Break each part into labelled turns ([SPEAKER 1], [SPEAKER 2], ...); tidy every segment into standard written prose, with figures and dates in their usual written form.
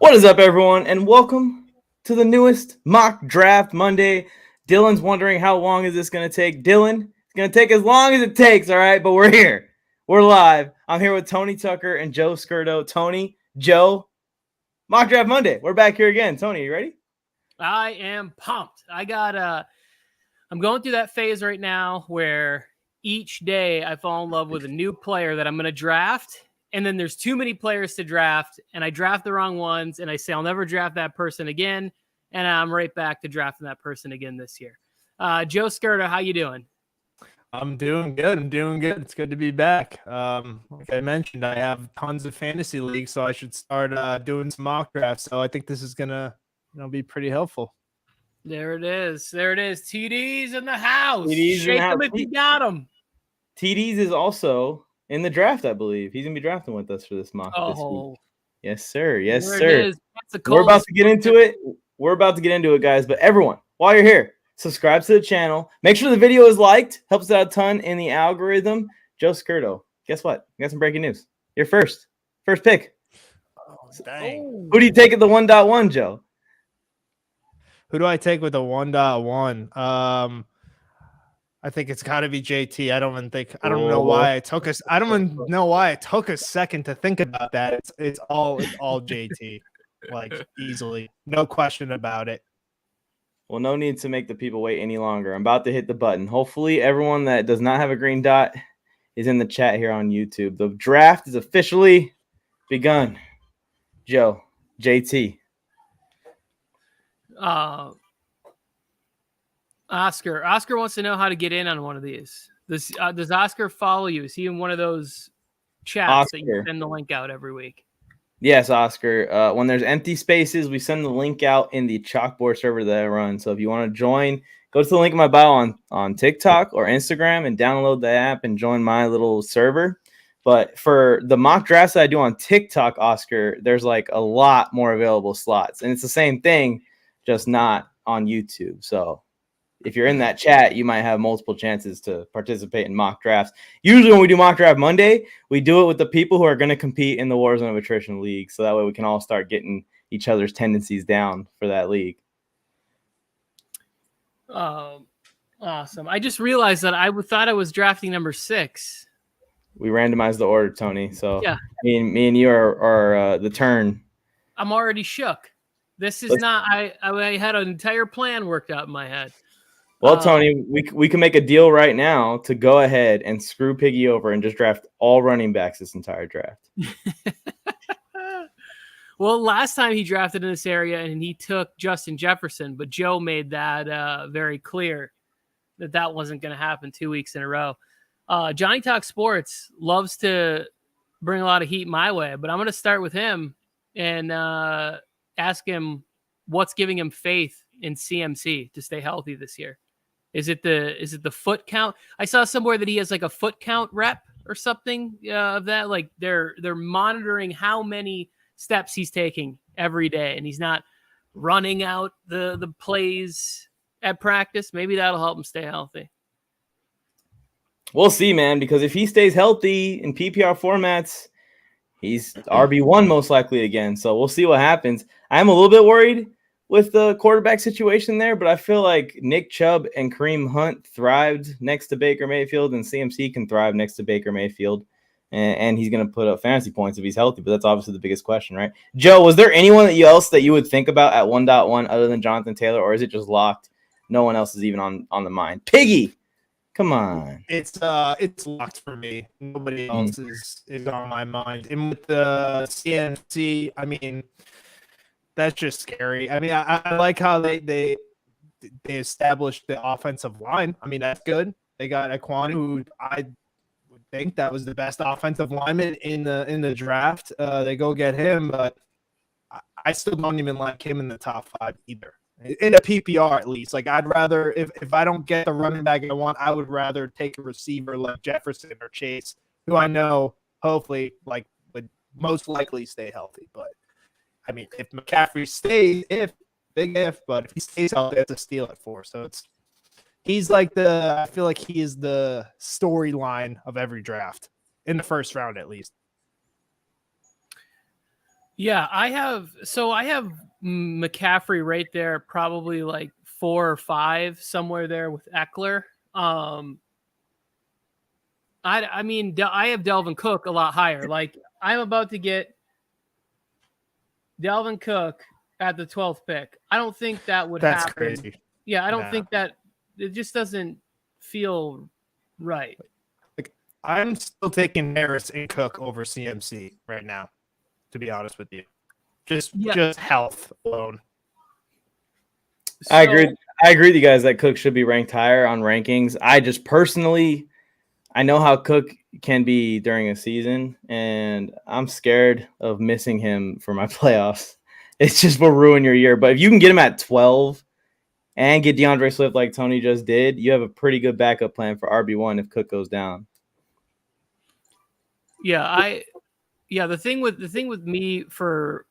[SPEAKER 1] What is up, everyone, and welcome to the newest Mock Draft Monday. Dylan's wondering how long is this going to take. Dylan, it's going to take as long as it takes, all right? But we're here. We're live. I'm here with Tony Tucker and Joe Skirdo. Tony, Joe, Mock Draft Monday. We're back here again. Tony, you ready?
[SPEAKER 2] I am pumped. I'm going through that phase right now where each day I fall in love with a new player that I'm going to draft. And then there's too many players to draft, and I draft the wrong ones, and I say I'll never draft that person again, and I'm right back to drafting that person again this year. Joe Skirdo, how you doing?
[SPEAKER 3] I'm doing good. It's good to be back. Like I mentioned, I have tons of fantasy leagues, so I should start doing some mock drafts. So I think this is gonna, be pretty helpful.
[SPEAKER 2] There it is. TD's in the house.
[SPEAKER 1] TD's
[SPEAKER 2] Shake them if you got them.
[SPEAKER 1] TD's is also in the draft, I believe. He's going to be drafting with us for this mock this week. Yes, sir. Yes, sir. We're about to get into it. We're about to get into it, guys. But everyone, while you're here, subscribe to the channel. Make sure the video is liked. Helps out a ton in the algorithm. Joe Skirdo, guess what? We got some breaking news. You're first. First pick.
[SPEAKER 3] Oh, dang.
[SPEAKER 1] Who do you take at the 1.1, Joe?
[SPEAKER 3] Who do I take with the 1.1? I think it's got to be JT. I don't know why I took us. I don't even know why it took a second to think about that. It's all JT, like easily, no question about it.
[SPEAKER 1] Well, no need to make the people wait any longer. I'm about to hit the button. Hopefully, everyone that does not have a green dot is in the chat here on YouTube. The draft is officially begun. Joe, JT.
[SPEAKER 2] Oscar wants to know how to get in on one of these. Does Oscar follow you? Is he in one of those chats that you send the link out every week?
[SPEAKER 1] Yes, Oscar. When there's empty spaces, we send the link out in the chalkboard server that I run. So if you want to join, go to the link in my bio on TikTok or Instagram and download the app and join my little server. But for the mock drafts that I do on TikTok, Oscar, there's like a lot more available slots. And it's the same thing, just not on YouTube. So if you're in that chat, you might have multiple chances to participate in mock drafts. Usually when we do mock draft Monday, we do it with the people who are going to compete in the Warzone of Attrition League. So that way we can all start getting each other's tendencies down for that league.
[SPEAKER 2] Awesome. I just realized that I thought I was drafting number 6.
[SPEAKER 1] We randomized the order, Tony. So
[SPEAKER 2] yeah,
[SPEAKER 1] me and you are the turn.
[SPEAKER 2] I'm already shook. This is not. I had an entire plan worked out in my head.
[SPEAKER 1] Well, Tony, we can make a deal right now to go ahead and screw Piggy over and just draft all running backs this entire draft.
[SPEAKER 2] Well, last time he drafted in this area and he took Justin Jefferson, but Joe made that very clear that wasn't going to happen 2 weeks in a row. Johnny Talk Sports loves to bring a lot of heat my way, but I'm going to start with him and ask him what's giving him faith in CMC to stay healthy this year. Is it the foot count? I saw somewhere that he has like a foot count rep or something of that. Like they're monitoring how many steps he's taking every day, and he's not running out the plays at practice. Maybe that'll help him stay healthy.
[SPEAKER 1] We'll see, man, because if he stays healthy in PPR formats, he's RB1 most likely again. So we'll see what happens. I'm a little bit worried with the quarterback situation there, but I feel like Nick Chubb and Kareem Hunt thrived next to Baker Mayfield, and CMC can thrive next to Baker Mayfield, and he's going to put up fantasy points if he's healthy, but that's obviously the biggest question, right? Joe, was there anyone else that you would think about at 1.1 other than Jonathan Taylor, or is it just locked? No one else is even on the mind. Piggy, come on.
[SPEAKER 3] It's locked for me. Nobody else is on my mind. And with the CMC, I mean, that's just scary. I mean, I like how they established the offensive line. I mean, that's good. They got Ekwonu, who I would think that was the best offensive lineman in the draft. They go get him, but I still don't even like him in the top 5 either. In a PPR, at least. Like, I'd rather, if I don't get the running back I want, I would rather take a receiver like Jefferson or Chase, who I know hopefully would most likely stay healthy. But I mean, if McCaffrey stays, big if, but if he stays healthy, that's a steal at 4. So he's like I feel like he is the storyline of every draft in the first round, at least.
[SPEAKER 2] Yeah, I have McCaffrey right there, probably like 4 or 5, somewhere there with Eckler. I mean, I have Dalvin Cook a lot higher. Like, I'm about to get Dalvin Cook at the 12th pick. I don't think that would
[SPEAKER 3] That's
[SPEAKER 2] happen.
[SPEAKER 3] crazy.
[SPEAKER 2] Yeah, I don't think that it just doesn't feel right.
[SPEAKER 3] Like, I'm still taking Harris and Cook over CMC right now, to be honest with you. Just health alone.
[SPEAKER 1] I agree with you guys that Cook should be ranked higher on rankings. I just personally, I know how Cook can be during a season, and I'm scared of missing him for my playoffs. It's just will ruin your year. But if you can get him at 12 and get DeAndre Swift like Tony just did, you have a pretty good backup plan for RB1 if Cook goes down.
[SPEAKER 2] Yeah, the thing with me for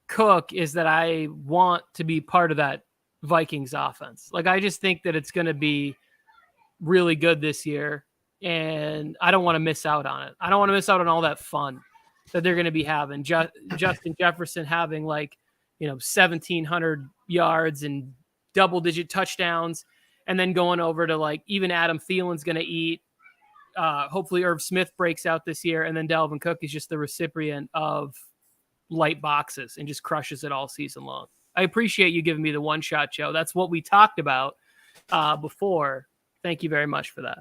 [SPEAKER 2] Cook is that I want to be part of that Vikings offense. Like, I just think that it's going to be really good this year, and I don't want to miss out on it. I don't want to miss out on all that fun that they're going to be having. Justin Jefferson having 1,700 yards and double-digit touchdowns, and then going over to even Adam Thielen's going to eat. Hopefully Irv Smith breaks out this year, and then Dalvin Cook is just the recipient of light boxes and just crushes it all season long. I appreciate you giving me the one shot, Joe. That's what we talked about before. Thank you very much for that.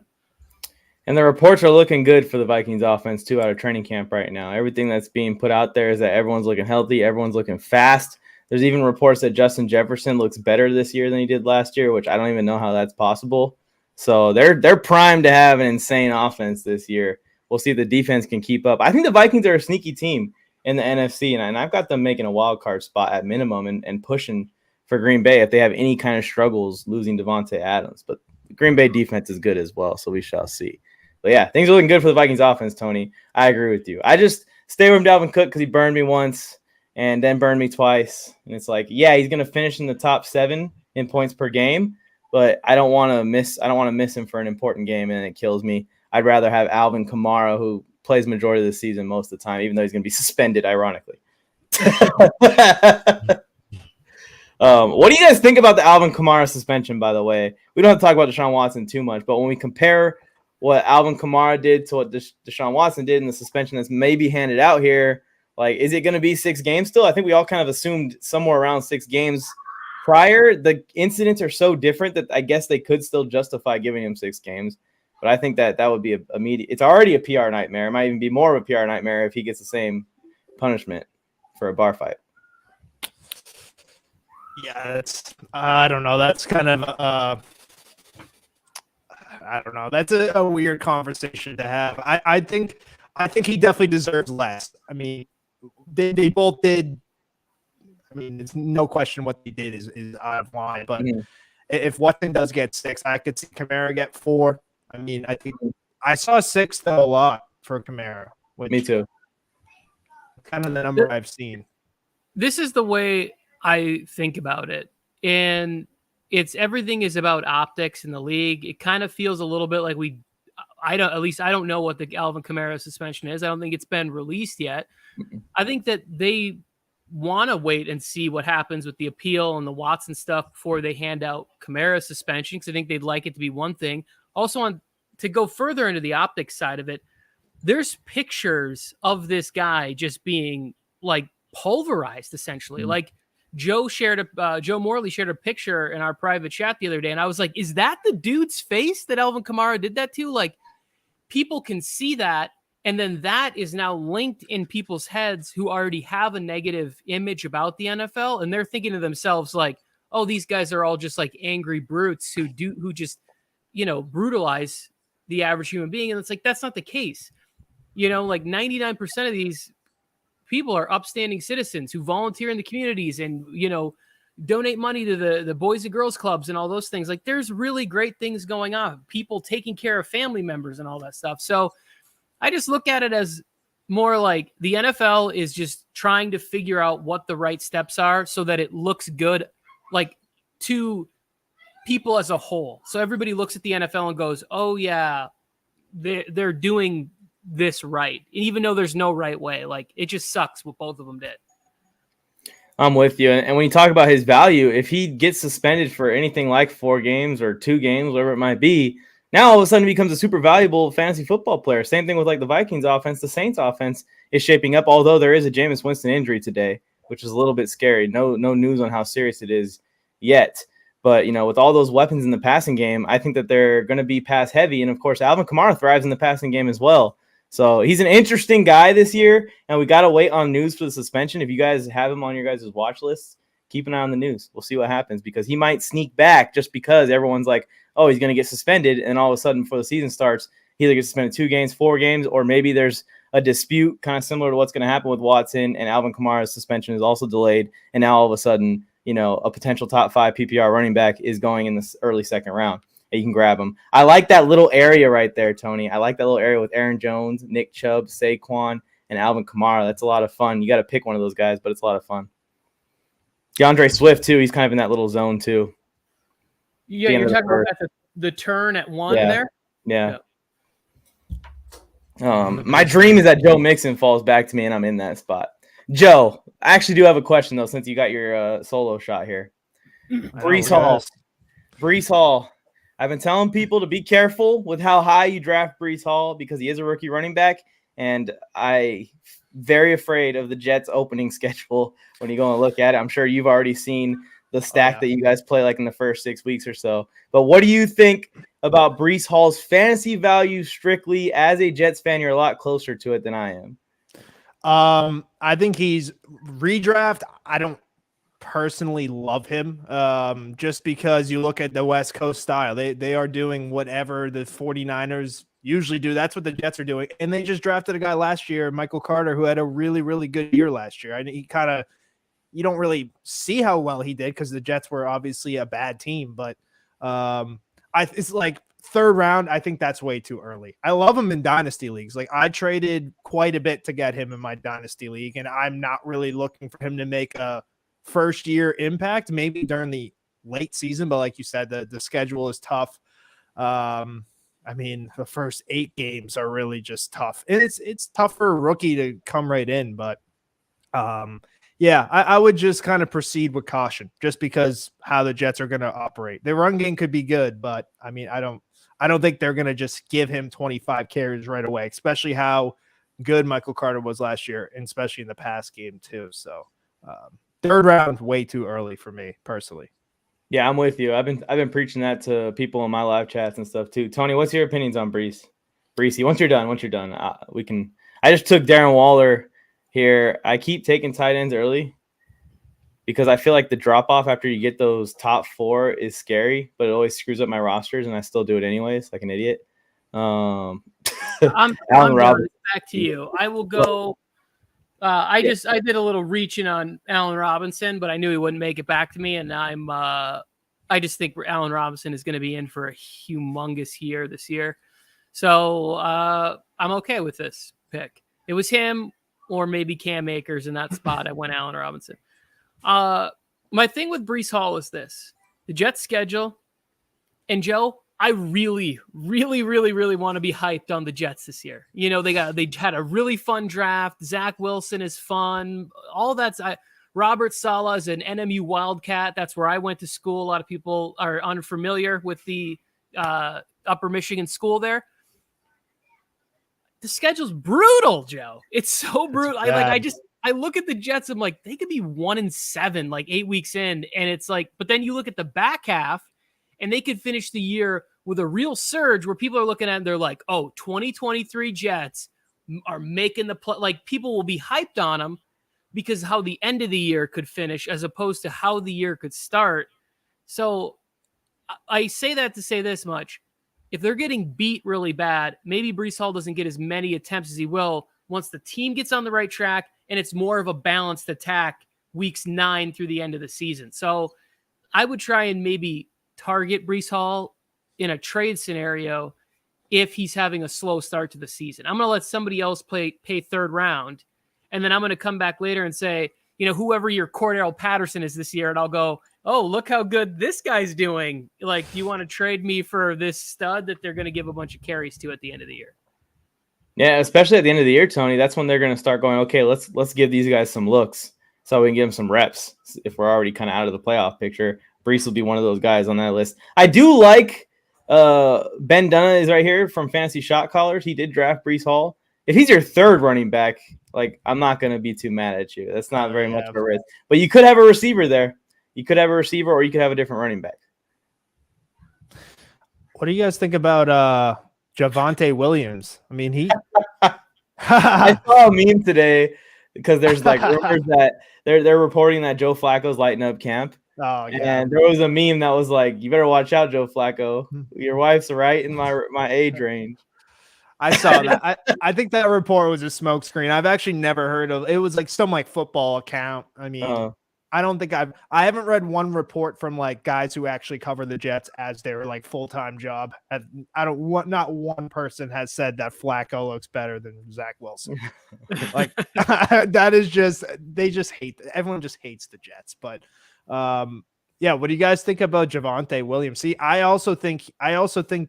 [SPEAKER 1] And the reports are looking good for the Vikings offense too out of training camp right now. Everything that's being put out there is that everyone's looking healthy. Everyone's looking fast. There's even reports that Justin Jefferson looks better this year than he did last year, which I don't even know how that's possible. So they're primed to have an insane offense this year. We'll see if the defense can keep up. I think the Vikings are a sneaky team in the NFC, and I've got them making a wild card spot at minimum and pushing for Green Bay if they have any kind of struggles losing Devontae Adams. But the Green Bay defense is good as well, so we shall see. But yeah, things are looking good for the Vikings offense, Tony. I agree with you. I just stay with Dalvin Cook because he burned me once and then burned me twice. And it's like, yeah, he's going to finish in the top 7 in points per game, but I don't want to miss him for an important game, and it kills me. I'd rather have Alvin Kamara, who plays majority of the season most of the time, even though he's going to be suspended, ironically. What do you guys think about the Alvin Kamara suspension, by the way? We don't have to talk about Deshaun Watson too much, but when we compare what Alvin Kamara did to what Deshaun Watson did in the suspension that's maybe handed out here, is it going to be 6 games still? I think we all kind of assumed somewhere around 6 games prior. The incidents are so different that I guess they could still justify giving him 6 games. But I think that would be it's already a PR nightmare. It might even be more of a PR nightmare if he gets the same punishment for a bar fight.
[SPEAKER 3] Yeah, I don't know. That's kind of I don't know. That's a weird conversation to have. I think he definitely deserves less. I mean, they both did. I mean, it's no question what they did is out of line. But if Watson does get 6, I could see Kamara get 4. I mean, I think I saw 6 though a lot for Kamara.
[SPEAKER 1] Me too.
[SPEAKER 3] Kind of the number I've seen.
[SPEAKER 2] This is the way I think about it, and everything is about optics in the league. It kind of feels a little bit like I don't know what the Alvin Kamara suspension is. I don't think it's been released yet. I think that they want to wait and see what happens with the appeal and the Watson stuff before they hand out Kamara's suspension, because I think they'd like it to be one thing. Also, to go further into the optics side of it, there's pictures of this guy just being pulverized, essentially. Joe Morley shared a picture in our private chat the other day, and I was like, is that the dude's face that Alvin Kamara did that to? People can see that, and then that is now linked in people's heads who already have a negative image about the NFL, and they're thinking to themselves oh, these guys are all just angry brutes who just brutalize the average human being. And it's that's not the case. 99% of these people are upstanding citizens who volunteer in the communities and, donate money to the Boys and Girls Clubs and all those things. There's really great things going on, people taking care of family members and all that stuff. So I just look at it as more the NFL is just trying to figure out what the right steps are so that it looks good, to people as a whole. So everybody looks at the NFL and goes, oh yeah, they're doing this right. Even though there's no right way. It just sucks what both of them did.
[SPEAKER 1] I'm with you. And when you talk about his value, if he gets suspended for anything like 4 games or 2 games, whatever it might be, now all of a sudden he becomes a super valuable fantasy football player. Same thing with like the Vikings offense. The Saints offense is shaping up, although there is a Jameis Winston injury today, which is a little bit scary. No news on how serious it is yet. But, with all those weapons in the passing game, I think that they're going to be pass heavy. And, of course, Alvin Kamara thrives in the passing game as well. So he's an interesting guy this year, and we got to wait on news for the suspension. If you guys have him on your guys' watch list, keep an eye on the news. We'll see what happens because he might sneak back just because everyone's like, oh, he's going to get suspended. And all of a sudden, before the season starts, he either gets suspended 2 games, 4 games, or maybe there's a dispute kind of similar to what's going to happen with Watson, and Alvin Kamara's suspension is also delayed. And now all of a sudden, a potential top 5 PPR running back is going in this early second round. And you can grab him. I like that little area right there, Tony. I like that little area with Aaron Jones, Nick Chubb, Saquon, and Alvin Kamara. That's a lot of fun. You got to pick one of those guys, but it's a lot of fun. DeAndre Swift, too. He's kind of in that little zone, too.
[SPEAKER 2] Yeah, you're talking about the turn at 1 there?
[SPEAKER 1] Yeah. My dream is that Joe Mixon falls back to me and I'm in that spot. Joe, I actually do have a question, though, since you got your solo shot here. Breece Hall. I've been telling people to be careful with how high you draft Breece Hall because he is a rookie running back, and I'm very afraid of the Jets' opening schedule when you go and look at it. I'm sure you've already seen the stack that you guys play like in the first 6 weeks or so. But what do you think about Breece Hall's fantasy value strictly? As a Jets fan, you're a lot closer to it than I am.
[SPEAKER 3] I think he's redraft. I don't personally love him just because you look at the West Coast style. They are doing whatever the 49ers usually do. That's what the Jets are doing. And they just drafted a guy last year, Michael Carter, who had a really, really good year last year. He kind of, you don't really see how well he did because the Jets were obviously a bad team. But it's like 3rd round. I think that's way too early. I love him in dynasty leagues. Like I traded quite a bit to get him in my dynasty league, and I'm not really looking for him to make a first year impact, maybe during the late season. But like you said, the schedule is tough. The first 8 games are really just tough, and it's tough for a rookie to come right in. But I would just kind of proceed with caution just because how the Jets are going to operate. Their run game could be good, but I don't think they're going to just give him 25 carries right away, especially how good Michael Carter was last year, and especially in the pass game too. So 3rd round, way too early for me personally.
[SPEAKER 1] Yeah, I'm with you. I've been preaching that to people in my live chats and stuff too. Tony, what's your opinions on Breece? Once you're done, we can. I just took Darren Waller here. I keep taking tight ends early because I feel like the drop off after you get those top 4 is scary, but it always screws up my rosters, and I still do it anyways, like an idiot.
[SPEAKER 2] I'm
[SPEAKER 1] Allen Robinson.
[SPEAKER 2] Back to you. I will go. I did a little reaching on Allen Robinson, but I knew he wouldn't make it back to me, and I just think Allen Robinson is going to be in for a humongous year this year. So I'm okay with this pick. It was him or maybe Cam Akers in that spot. I went Allen Robinson. My thing with Breece Hall is this: the Jets schedule, and Joe, I really, really, really, really want to be hyped on the Jets this year. They had a really fun draft. Zach Wilson is fun. All that's Robert Saleh is an NMU Wildcat. That's where I went to school. A lot of people are unfamiliar with the Upper Michigan school there. The schedule's brutal, Joe. It's so brutal. I look at the Jets. I'm like, they could be 1-7, like 8 weeks in. And it's like, but then you look at the back half and they could finish the year with a real surge where people are looking at it and they're like, oh, 2023 Jets are making the play. Like people will be hyped on them because how the end of the year could finish as opposed to how the year could start. So I say that to say this much. If they're getting beat really bad, maybe Breece Hall doesn't get as many attempts as he will once the team gets on the right track and it's more of a balanced attack weeks 9 through the end of the season. So I would try and maybe target Breece Hall in a trade scenario if he's having a slow start to the season. I'm going to let somebody else pay 3rd round, and then I'm going to come back later and say, whoever your Cordell Patterson is this year, and I'll go, oh, look how good this guy's doing. Like, you want to trade me for this stud that they're going to give a bunch of carries to at the end of the year.
[SPEAKER 1] Yeah, especially at the end of the year, Tony. That's when they're going to start going, okay, let's give these guys some looks. so we can give him some reps if we're already kind of out of the playoff picture. Brees will be one of those guys on that list. I do like Ben Dunna is right here from Fantasy Shot Callers. He did draft Brees Hall. If he's your third running back, like I'm not going to be too mad at you. That's not very much of a risk. But you could have a receiver there. You could have a receiver, or you could have a different running back.
[SPEAKER 3] What do you guys think about Javonte Williams? I mean, he.
[SPEAKER 1] I saw a meme today because there's like rumors that they're reporting that Joe Flacco's lighting up camp.
[SPEAKER 3] Oh yeah.
[SPEAKER 1] And there was a meme that was like, "You better watch out, Joe Flacco. Your wife's right in my age range."
[SPEAKER 3] I saw that. I think that report was a smokescreen. I've actually never heard of it. Was like some like football account. I mean, I don't think I haven't read one report from like guys who actually cover the Jets as their like full-time job. Not one person has said that Flacco looks better than Zach Wilson. Like that is just, they just hate, everyone just hates the Jets. But yeah, what do you guys think about Javonte Williams? See, I also think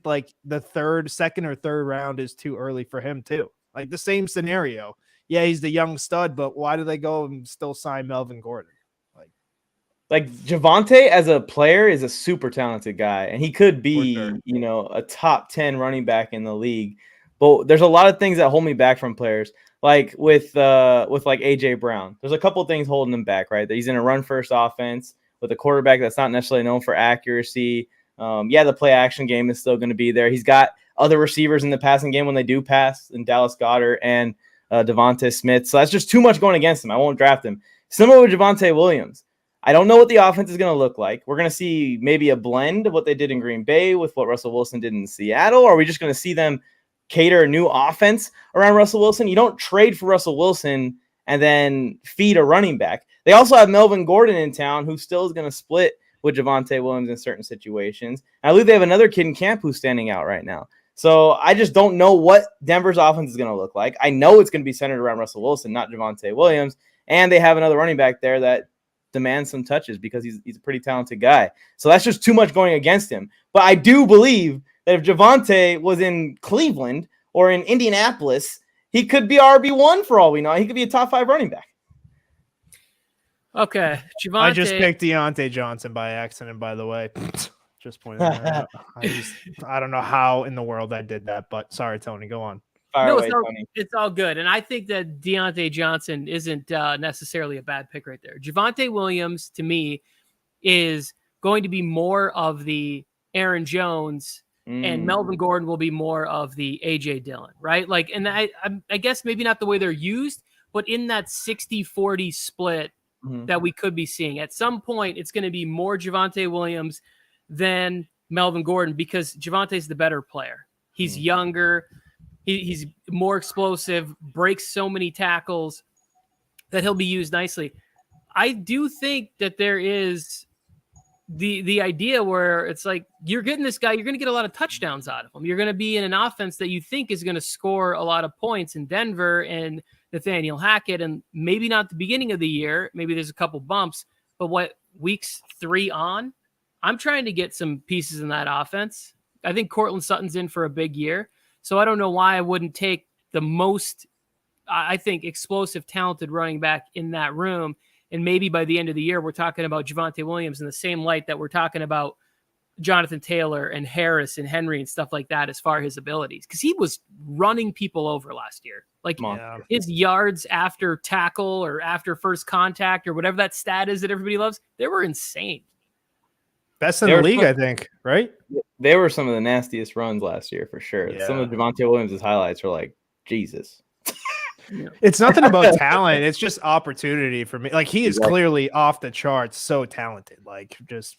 [SPEAKER 3] like the second or third round is too early for him too. Like the same scenario. Yeah, he's the young stud, but why do they go and still sign Melvin Gordon?
[SPEAKER 1] Like Javonte as a player is a super talented guy, and he could be, a top 10 running back in the league. But there's a lot of things that hold me back from players. Like with like AJ Brown, there's a couple things holding him back, right? That he's in a run first offense with a quarterback that's not necessarily known for accuracy. The play action game is still going to be there. He's got other receivers in the passing game when they do pass, in Dallas Goedert and Devonta Smith. So that's just too much going against him. I won't draft him. Similar with Javonte Williams. I don't know what the offense is going to look like. We're going to see maybe a blend of what they did in Green Bay with what Russell Wilson did in Seattle. Or are we just going to see them cater a new offense around Russell Wilson? You don't trade for Russell Wilson and then feed a running back. They also have Melvin Gordon in town, who still is going to split with Javonte Williams in certain situations. And I believe they have another kid in camp who's standing out right now. So I just don't know what Denver's offense is going to look like. I know it's going to be centered around Russell Wilson, not Javonte Williams. And they have another running back there that demands some touches because he's a pretty talented guy. So that's just too much going against him. But I do believe that if Javonte was in Cleveland or in Indianapolis, he could be RB1 for all we know. He could be a top 5 running back.
[SPEAKER 2] Okay, Javonte.
[SPEAKER 3] I just picked Deontay Johnson by accident, by the way. Just pointing that out. I don't know how in the world I did that, but sorry, Tony, go on.
[SPEAKER 2] It's all good. And I think that Deontay Johnson isn't necessarily a bad pick right there. Javonte Williams, to me, is going to be more of the Aaron Jones, and Melvin Gordon will be more of the A.J. Dillon, right? Like, and I guess maybe not the way they're used, but in that 60-40 split that we could be seeing. At some point, it's going to be more Javonte Williams than Melvin Gordon because Javante's the better player. He's younger. He's more explosive, breaks so many tackles that he'll be used nicely. I do think that there is the idea where it's like you're getting this guy, you're going to get a lot of touchdowns out of him. You're going to be in an offense that you think is going to score a lot of points in Denver and Nathaniel Hackett, and maybe not the beginning of the year. Maybe there's a couple bumps, but weeks 3 on, I'm trying to get some pieces in that offense. I think Cortland Sutton's in for a big year. So I don't know why I wouldn't take the most, I think, explosive, talented running back in that room. And maybe by the end of the year, we're talking about Javonte Williams in the same light that we're talking about Jonathan Taylor and Harris and Henry and stuff like that as far as his abilities. Because he was running people over last year. Like his yards after tackle or after first contact or whatever that stat is that everybody loves, they were insane.
[SPEAKER 3] Best in the league, I think, right?
[SPEAKER 1] They were some of the nastiest runs last year for sure. Yeah. Some of Javonte Williams' highlights were like, Jesus.
[SPEAKER 3] It's nothing about talent. It's just opportunity for me. Like he is clearly off the charts, so talented. Like just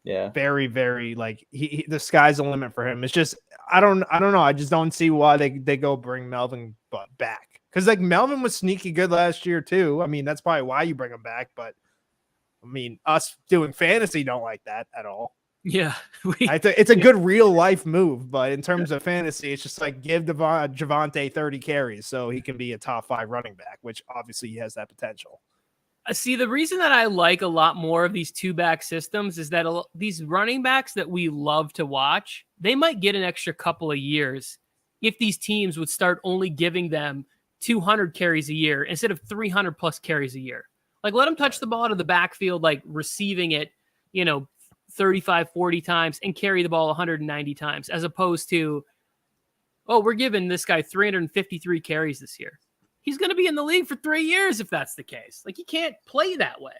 [SPEAKER 3] very, very like the sky's the limit for him. It's just I don't know. I just don't see why they go bring Melvin back. Because like Melvin was sneaky good last year too. I mean, that's probably why you bring him back, but I mean, us doing fantasy don't like that at all.
[SPEAKER 2] Yeah.
[SPEAKER 3] It's a good real life move, but in terms of fantasy, it's just like give Javonte 30 carries so he can be a top 5 running back, which obviously he has that potential.
[SPEAKER 2] See, the reason that I like a lot more of these 2-back systems is that these running backs that we love to watch, they might get an extra couple of years if these teams would start only giving them 200 carries a year instead of 300 plus carries a year. Like, let him touch the ball out of the backfield, like receiving it, 35, 40 times and carry the ball 190 times, as opposed to, oh, we're giving this guy 353 carries this year. He's going to be in the league for 3 years if that's the case. Like, you can't play that way.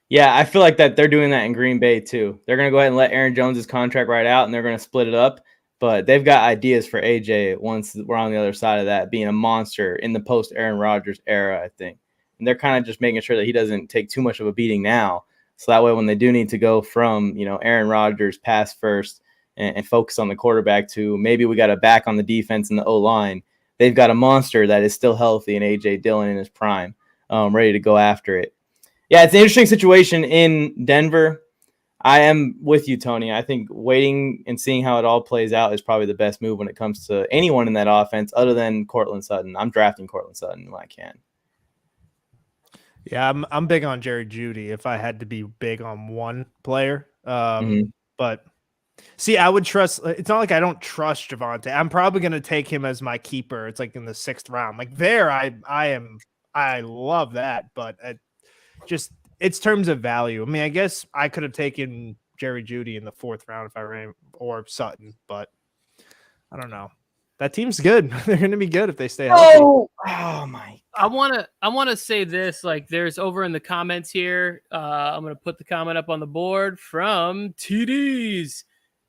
[SPEAKER 1] Yeah, I feel like that they're doing that in Green Bay too. They're going to go ahead and let Aaron Jones' contract ride out, and they're going to split it up. But they've got ideas for AJ once we're on the other side of that, being a monster in the post-Aaron Rodgers era, I think. And they're kind of just making sure that he doesn't take too much of a beating now. So that way when they do need to go from, Aaron Rodgers pass first and focus on the quarterback to maybe we got a back on the defense and the O-line, they've got a monster that is still healthy in A.J. Dillon in his prime, ready to go after it. Yeah, it's an interesting situation in Denver. I am with you, Tony. I think waiting and seeing how it all plays out is probably the best move when it comes to anyone in that offense other than Courtland Sutton. I'm drafting Courtland Sutton when I can.
[SPEAKER 3] Yeah, I'm big on Jerry Jeudy if I had to be big on one player. But see, I would trust. It's not like I don't trust Javonte. I'm probably going to take him as my keeper. It's like in the 6th round. Like there, I love that. But just it's terms of value. I mean, I guess I could have taken Jerry Jeudy in the 4th round if I ran, or Sutton, but I don't know. That team's good. They're going to be good if they stay healthy.
[SPEAKER 1] Oh my!
[SPEAKER 2] I want to say this. Like, there's over in the comments here. I'm going to put the comment up on the board from TDs.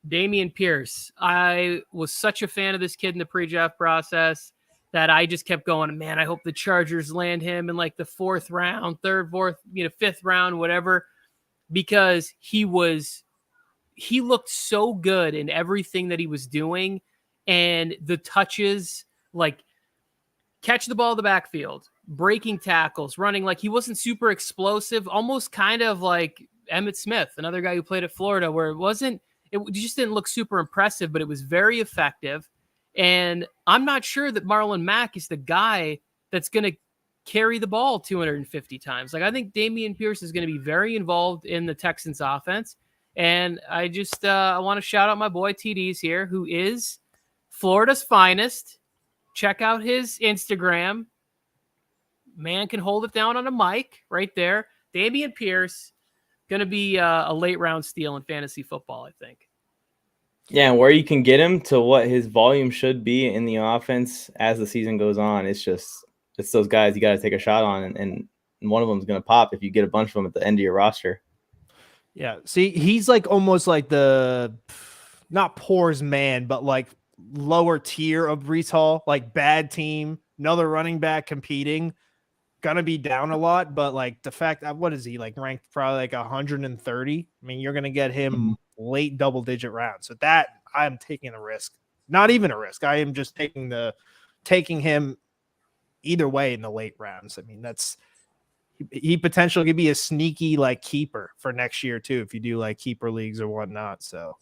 [SPEAKER 2] Damien Pierce. I was such a fan of this kid in the pre-draft process that I just kept going, man, I hope the Chargers land him in like the 4th round, 3rd, 4th, 5th round, whatever, because he looked so good in everything that he was doing. And the touches, like catch the ball in the backfield, breaking tackles, running, like he wasn't super explosive, almost kind of like Emmitt Smith, another guy who played at Florida, where it just didn't look super impressive, but it was very effective. And I'm not sure that Marlon Mack is the guy that's going to carry the ball 250 times. Like, I think Damien Pierce is going to be very involved in the Texans offense. And I just I want to shout out my boy TDs here, who is Florida's finest. Check out his Instagram. Man can hold it down on a mic right there. Damien Pierce, going to be a late round steal in fantasy football, I think.
[SPEAKER 1] Yeah, and where you can get him to what his volume should be in the offense as the season goes on, it's those guys you got to take a shot on, and one of them is going to pop if you get a bunch of them at the end of your roster.
[SPEAKER 3] Yeah, see, he's like almost like the not poor's man, but like lower tier of Breece Hall, like bad team, another running back competing, gonna be down a lot, but like the fact that what is he like ranked probably like 130? I mean, you're gonna get him late double-digit rounds. So that I'm taking a risk. Not even a risk. I am just taking him either way in the late rounds. I mean, he potentially could be a sneaky like keeper for next year too, if you do like keeper leagues or whatnot. So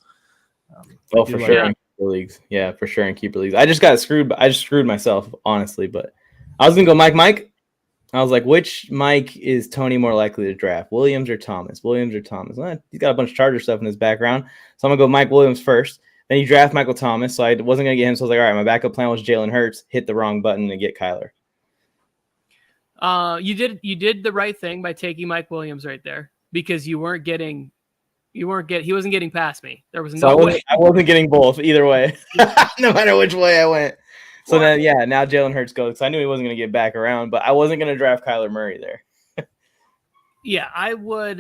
[SPEAKER 1] for sure in keeper leagues. Yeah, for sure in keeper leagues. I just screwed myself, honestly, but I was gonna go Mike. I was like, which Mike is Tony more likely to draft? Williams or Thomas? Well, he's got a bunch of Charger stuff in his background. So I'm going to go Mike Williams first. Then you draft Michael Thomas. So I wasn't going to get him. So I was like, all right, my backup plan was Jalen Hurts. Hit the wrong button and get Kyler.
[SPEAKER 2] You did the right thing by taking Mike Williams right there, because he wasn't getting past me. There was no way.
[SPEAKER 1] I wasn't getting both either way, no matter which way I went. So then, now Jalen Hurts goes. Because I knew he wasn't going to get back around, but I wasn't going to draft Kyler Murray there.
[SPEAKER 2] Yeah, I would.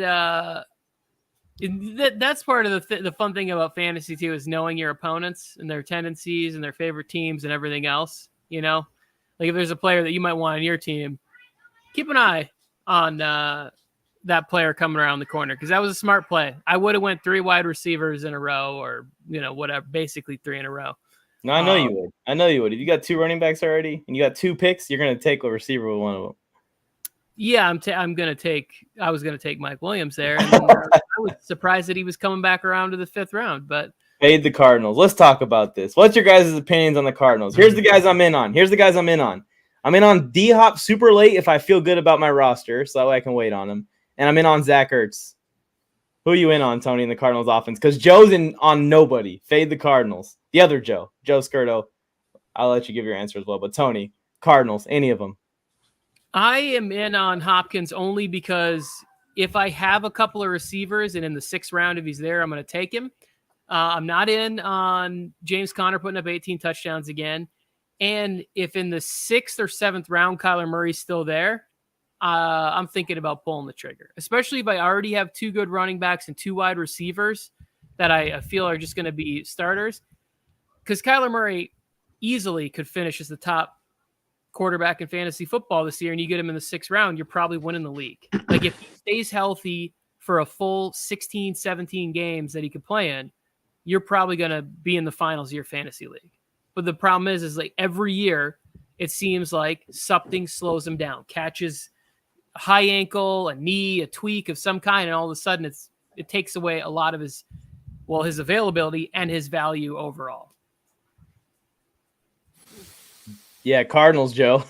[SPEAKER 2] That's part of the fun thing about fantasy too, is knowing your opponents and their tendencies and their favorite teams and everything else. Like if there's a player that you might want on your team, keep an eye on that player coming around the corner, because that was a smart play. I would have went 3 wide receivers in a row, or whatever, basically 3 in a row.
[SPEAKER 1] No, I know you would. If you got 2 running backs already and you got 2 picks, you're going to take a receiver with one of them.
[SPEAKER 2] Yeah, I was going to take Mike Williams there. And I was surprised that he was coming back around to the 5th round, but
[SPEAKER 1] fade the Cardinals. Let's talk about this. What's your guys' opinions on the Cardinals? Here's the guys I'm in on. I'm in on D-Hop super late if I feel good about my roster, so that way I can wait on him. And I'm in on Zach Ertz. Who are you in on, Tony, in the Cardinals offense? Because Joe's in on nobody. Fade the Cardinals. The other Joe Skirto. I'll let you give your answer as well. But Tony, Cardinals, any of them?
[SPEAKER 2] I am in on Hopkins only because if I have a couple of receivers and in the 6th round, if he's there, I'm going to take him. I'm not in on James Conner putting up 18 touchdowns again. And if in the 6th or 7th round, Kyler Murray's still there, I'm thinking about pulling the trigger, especially if I already have 2 good running backs and 2 wide receivers that I feel are just going to be starters. Because Kyler Murray easily could finish as the top quarterback in fantasy football this year, and you get him in the 6th round, you're probably winning the league. Like if he stays healthy for a full 16, 17 games that he could play in, you're probably going to be in the finals of your fantasy league. But the problem is like every year, it seems like something slows him down, catches a high ankle, a knee, a tweak of some kind, and all of a sudden it takes away a lot of his availability and his value overall.
[SPEAKER 1] Yeah, Cardinals, Joe.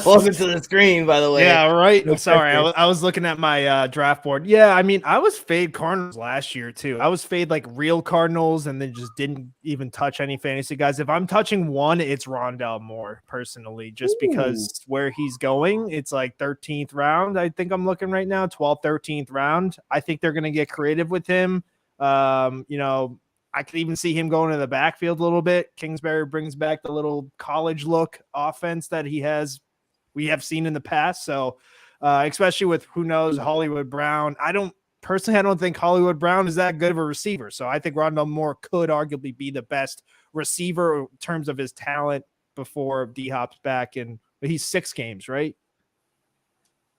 [SPEAKER 1] Welcome to the screen, by the way.
[SPEAKER 3] Yeah, right. No, sorry, I was looking at my draft board. Yeah, I mean, I was fade Cardinals last year too. I was fade like real Cardinals, and then just didn't even touch any fantasy guys. If I'm touching one, it's Rondell Moore personally, just because where he's going, it's like 13th round. I think I'm looking right now, 12th, 13th round. I think they're gonna get creative with him. I could even see him going to the backfield a little bit. Kingsbury brings back the little college look offense that we have seen in the past. So, especially with who knows Hollywood Brown. I don't think Hollywood Brown is that good of a receiver. So I think Rondell Moore could arguably be the best receiver in terms of his talent before D-Hop's back. And he's 6 games, right?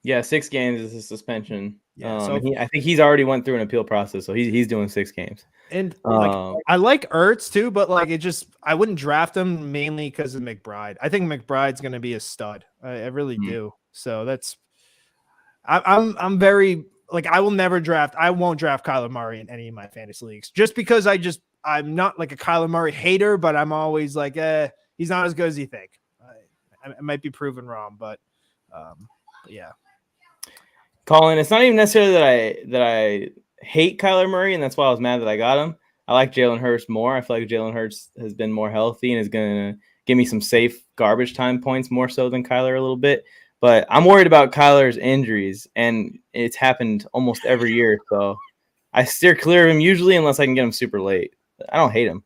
[SPEAKER 1] Yeah, 6 games is a suspension.
[SPEAKER 3] Yeah,
[SPEAKER 1] I think he's already went through an appeal process, so he's doing 6 games.
[SPEAKER 3] And I like Ertz too, but like I wouldn't draft him mainly because of McBride. I think McBride's going to be a stud. I really do. So I'm very like I won't draft Kyler Murray in any of my fantasy leagues just because I'm not like a Kyler Murray hater, but I'm always like, he's not as good as you think. I might be proven wrong, but yeah.
[SPEAKER 1] Colin, it's not even necessarily that I hate Kyler Murray, and that's why I was mad that I got him. I like Jalen Hurts more. I feel like Jalen Hurts has been more healthy and is going to give me some safe garbage time points more so than Kyler a little bit. But I'm worried about Kyler's injuries, and it's happened almost every year. So I steer clear of him usually unless I can get him super late. I don't hate him.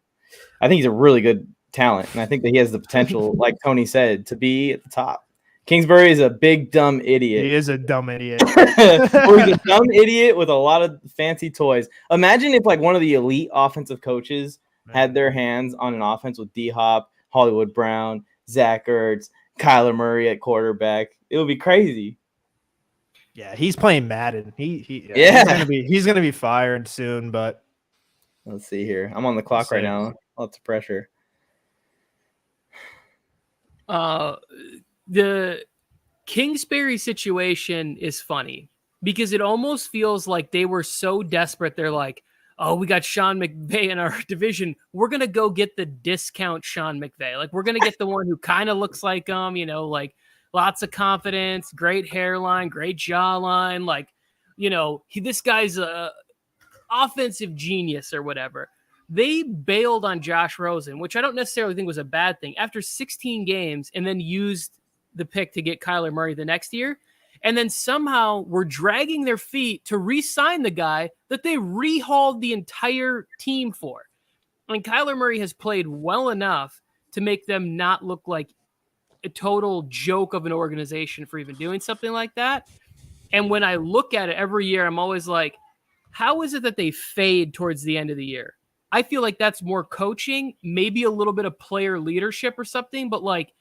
[SPEAKER 1] I think he's a really good talent, and I think that he has the potential, like Tony said, to be at the top. Kingsbury is a big, dumb idiot.
[SPEAKER 3] He is a dumb idiot.
[SPEAKER 1] He's a dumb idiot with a lot of fancy toys. Imagine if like one of the elite offensive coaches had their hands on an offense with D-Hop, Hollywood Brown, Zach Ertz, Kyler Murray at quarterback. It would be crazy.
[SPEAKER 3] Yeah, he's playing Madden. He's gonna be fired soon, but
[SPEAKER 1] let's see here. I'm on the clock right now. Lots of pressure.
[SPEAKER 2] The Kingsbury situation is funny because it almost feels like they were so desperate. They're like, oh, we got Sean McVay in our division. We're going to go get the discount Sean McVay. Like we're going to get the one who kind of looks like him, like lots of confidence, great hairline, great jawline. Like, this guy's a offensive genius or whatever. They bailed on Josh Rosen, which I don't necessarily think was a bad thing after 16 games and then used the pick to get Kyler Murray the next year. And then somehow we're dragging their feet to re-sign the guy that they rehauled the entire team for. I mean, Kyler Murray has played well enough to make them not look like a total joke of an organization for even doing something like that. And when I look at it every year, I'm always like, how is it that they fade towards the end of the year? I feel like that's more coaching, maybe a little bit of player leadership or something, but like,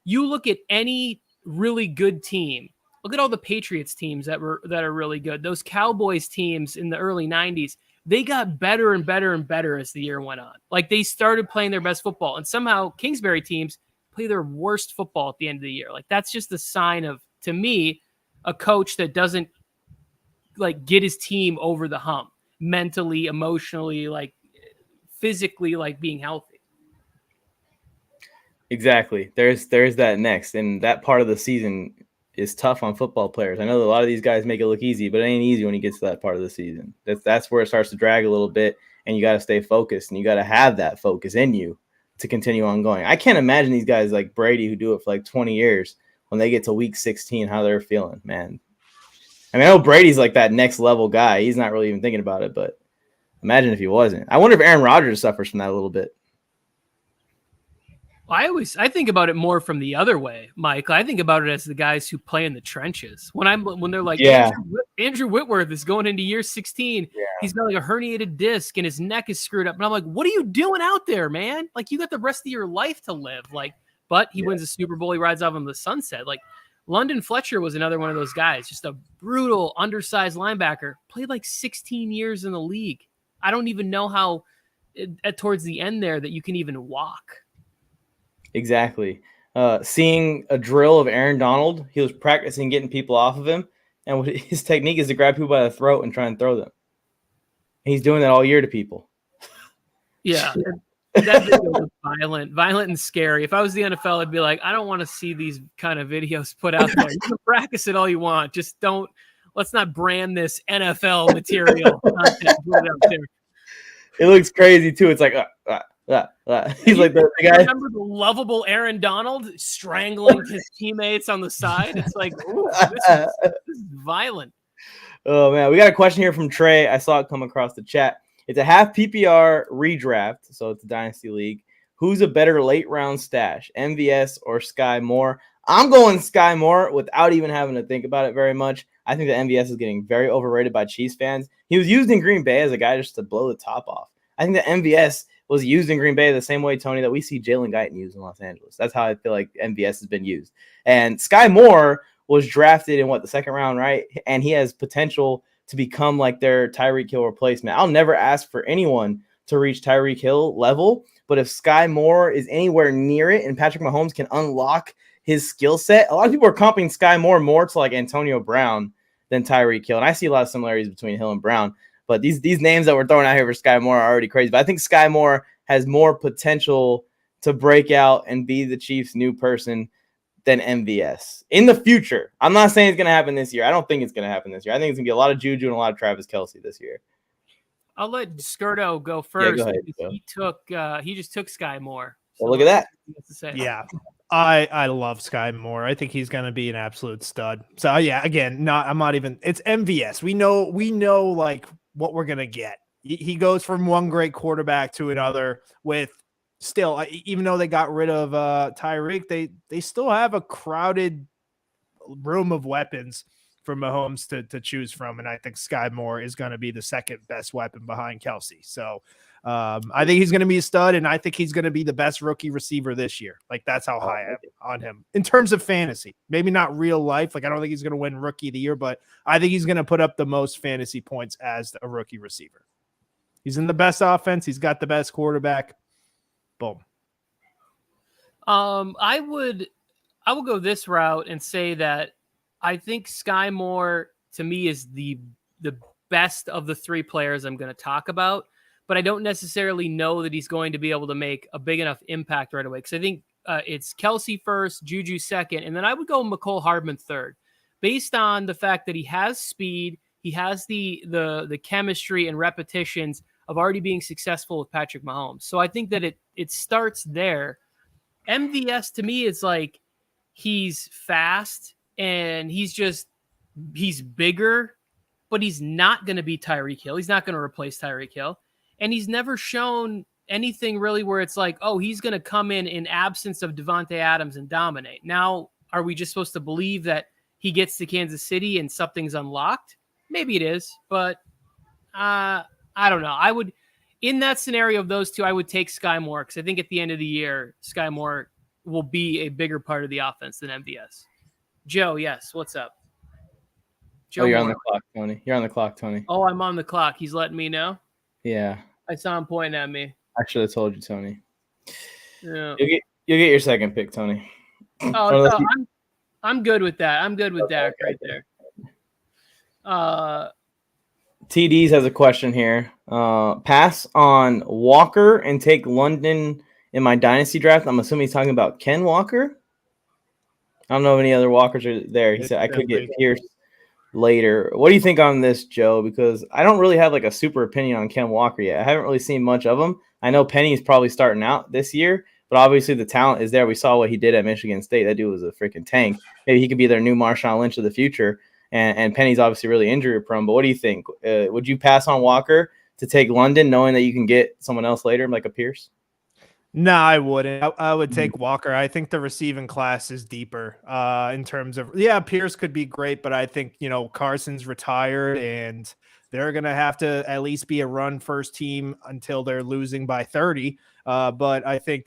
[SPEAKER 2] you look at any really good team. Look at all the Patriots teams that are really good. Those Cowboys teams in the early 90s, they got better and better and better as the year went on. Like they started playing their best football, and somehow Kingsbury teams play their worst football at the end of the year. Like that's just a sign of, to me, a coach that doesn't like get his team over the hump mentally, emotionally, like physically, like being healthy.
[SPEAKER 1] Exactly. There's that next, and that part of the season is tough on football players. I know that a lot of these guys make it look easy, but it ain't easy when you get to that part of the season. That's where it starts to drag a little bit, and you got to stay focused, and you got to have that focus in you to continue on going. I can't imagine these guys like Brady who do it for like 20 years when they get to week 16, how they're feeling, man. I mean, I know Brady's like that next level guy. He's not really even thinking about it, but imagine if he wasn't. I wonder if Aaron Rodgers suffers from that a little bit.
[SPEAKER 2] I think about it more from the other way, Mike. I think about it as the guys who play in the trenches. When they're like, Andrew Whitworth is going into year 16. Yeah. He's got like a herniated disc and his neck is screwed up. And I'm like, what are you doing out there, man? Like, you got the rest of your life to live. Like, but he wins a Super Bowl. He rides off on the sunset. Like, London Fletcher was another one of those guys, just a brutal, undersized linebacker. Played like 16 years in the league. I don't even know how towards the end there that you can even walk.
[SPEAKER 1] Exactly. Seeing a drill of Aaron Donald, he was practicing getting people off of him, and his technique is to grab people by the throat and try and throw them. And he's doing that all year to people.
[SPEAKER 2] Yeah, that video was violent and scary. If I was the NFL, I'd be like, I don't want to see these kind of videos put out there. You can practice it all you want, just don't. Let's not brand this NFL material content.
[SPEAKER 1] It looks crazy too. It's like. He's like the guy.
[SPEAKER 2] Remember the lovable Aaron Donald strangling his teammates on the side? It's like, ooh, this is violent.
[SPEAKER 1] Oh man, we got a question here from Trey. I saw it come across the chat. It's a half PPR redraft, so it's a dynasty league. Who's a better late round stash, MVS or Sky Moore? I'm going Sky Moore without even having to think about it very much. I think that MVS is getting very overrated by Chiefs fans. He was used in Green Bay as a guy just to blow the top off. I think that MVS was used in Green Bay the same way, Tony, that we see Jalen Guyton used in Los Angeles. That's how I feel like MVS has been used. And Sky Moore was drafted in the second round, right? And he has potential to become like their Tyreek Hill replacement. I'll never ask for anyone to reach Tyreek Hill level, but if Sky Moore is anywhere near it and Patrick Mahomes can unlock his skill set, a lot of people are comping Sky Moore more to like Antonio Brown than Tyreek Hill. And I see a lot of similarities between Hill and Brown. But these names that we're throwing out here for Sky Moore are already crazy. But I think Sky Moore has more potential to break out and be the Chiefs' new person than MVS in the future. I'm not saying it's going to happen this year. I don't think it's going to happen this year. I think it's going to be a lot of Juju and a lot of Travis Kelsey this year.
[SPEAKER 2] I'll let Skirto go first.
[SPEAKER 1] Yeah, go ahead,
[SPEAKER 2] He just took Sky Moore.
[SPEAKER 1] So look at that.
[SPEAKER 3] Yeah. I love Sky Moore. I think he's going to be an absolute stud. So yeah, again, I'm not even, it's MVS. We know like what we're going to get. He goes from one great quarterback to another with still, even though they got rid of Tyreek, they still have a crowded room of weapons for Mahomes to choose from. And I think Sky Moore is going to be the second best weapon behind Kelsey. So I think he's going to be a stud, and I think he's going to be the best rookie receiver this year. Like, that's how high I am on him in terms of fantasy. Maybe not real life. Like, I don't think he's going to win rookie of the year, but I think he's going to put up the most fantasy points as a rookie receiver. He's in the best offense. He's got the best quarterback. Boom.
[SPEAKER 2] I would go this route and say that I think Sky Moore to me is the best of the three players I'm going to talk about, but I don't necessarily know that he's going to be able to make a big enough impact right away. Because I think it's Kelsey first, Juju second, and then I would go McCole Hardman third, based on the fact that he has speed, he has the chemistry and repetitions of already being successful with Patrick Mahomes. So I think that it starts there. MVS to me is like, he's fast and he's bigger, but he's not going to be Tyreek Hill. He's not going to replace Tyreek Hill. And he's never shown anything really where it's like, oh, he's going to come in absence of Devontae Adams and dominate. Now, are we just supposed to believe that he gets to Kansas City and something's unlocked? Maybe it is, but I don't know. In that scenario of those two, I would take Sky Moore because I think at the end of the year, Sky Moore will be a bigger part of the offense than MVS. Joe, yes, what's up? Joe,
[SPEAKER 1] you're on the clock, Tony. You're on the clock, Tony.
[SPEAKER 2] Oh, I'm on the clock. He's letting me know?
[SPEAKER 1] Yeah.
[SPEAKER 2] I saw him pointing at me.
[SPEAKER 1] I should have told you, Tony.
[SPEAKER 2] Yeah.
[SPEAKER 1] You'll get your second pick, Tony.
[SPEAKER 2] Oh, no, I'm good with that. I'm good with that right there.
[SPEAKER 1] TDs has a question here. Pass on Walker and take London in my dynasty draft. I'm assuming he's talking about Ken Walker. I don't know if any other Walkers are there. He said I could get Pierce later. What do you think on this, Joe? Because I don't really have like a super opinion on Ken Walker yet. I haven't really seen much of him. I know Penny's probably starting out this year, but obviously the talent is there. We saw what he did at Michigan State. That dude was a freaking tank. Maybe he could be their new Marshawn Lynch of the future. And Penny's obviously really injury prone. But what do you think? Would you pass on Walker to take London, knowing that you can get someone else later, like a Pierce?
[SPEAKER 3] No, I wouldn't. I would take Walker. I think the receiving class is deeper in terms of, Pierce could be great, but I think, Carson's retired and they're going to have to at least be a run first team until they're losing by 30. But I think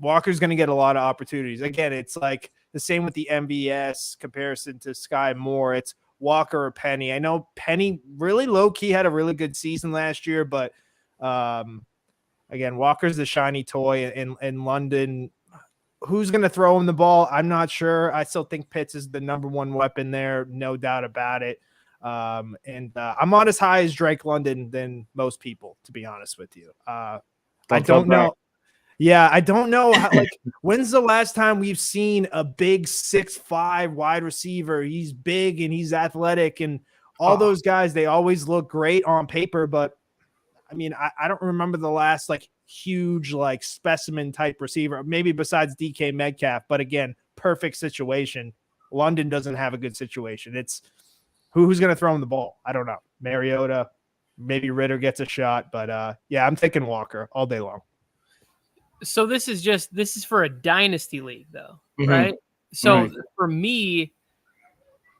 [SPEAKER 3] Walker's going to get a lot of opportunities. Again, it's like the same with the MVS comparison to Sky Moore. It's Walker or Penny. I know Penny really low key had a really good season last year, but again, Walker's the shiny toy in London. Who's going to throw him the ball? I'm not sure. I still think Pitts is the number one weapon there, no doubt about it. And I'm not as high as Drake London than most people, to be honest with you. I don't know. Yeah, I don't know. When's the last time we've seen a big 6'5" wide receiver? He's big and he's athletic, and all those guys, they always look great on paper. But I mean, I don't remember the last huge specimen type receiver, maybe besides DK Metcalf. But again, perfect situation. London doesn't have a good situation. It's who's going to throw him the ball? I don't know. Mariota, maybe Ritter gets a shot, but I'm thinking Walker all day long.
[SPEAKER 2] So this is for a dynasty league though, right? So for me,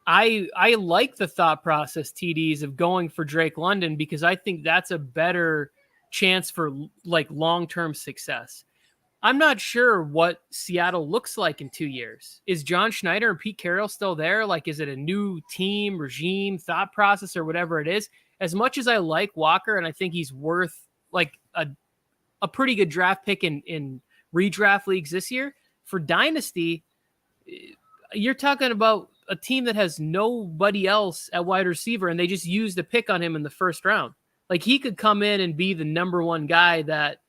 [SPEAKER 2] I like the thought process, TDs, of going for Drake London because I think that's a better chance for long-term success. I'm not sure what Seattle looks like in 2 years. Is John Schneider and Pete Carroll still there? Is it a new team, regime, thought process, or whatever it is? As much as I like Walker and I think he's worth a pretty good draft pick in redraft leagues this year, for dynasty, you're talking about a team that has nobody else at wide receiver, and they just used a pick on him in the first round. He could come in and be the number one guy that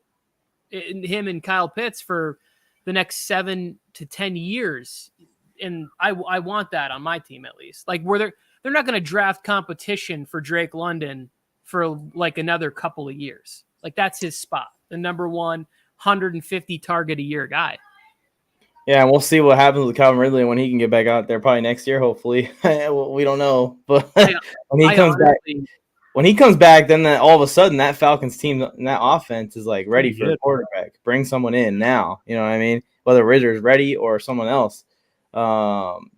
[SPEAKER 2] him and Kyle Pitts for the next 7 to 10 years. And I want that on my team, at least. Where they're not going to draft competition for Drake London for another couple of years. That's his spot. The number 150 target a year guy.
[SPEAKER 3] Yeah, and we'll see what happens with Calvin Ridley when he can get back out there, probably next year, hopefully. We don't know, but when he comes back, then all of a sudden that Falcons team and that offense is ready for a quarterback. Bring someone in now. You know what I mean? Whether Ridder's ready or someone else.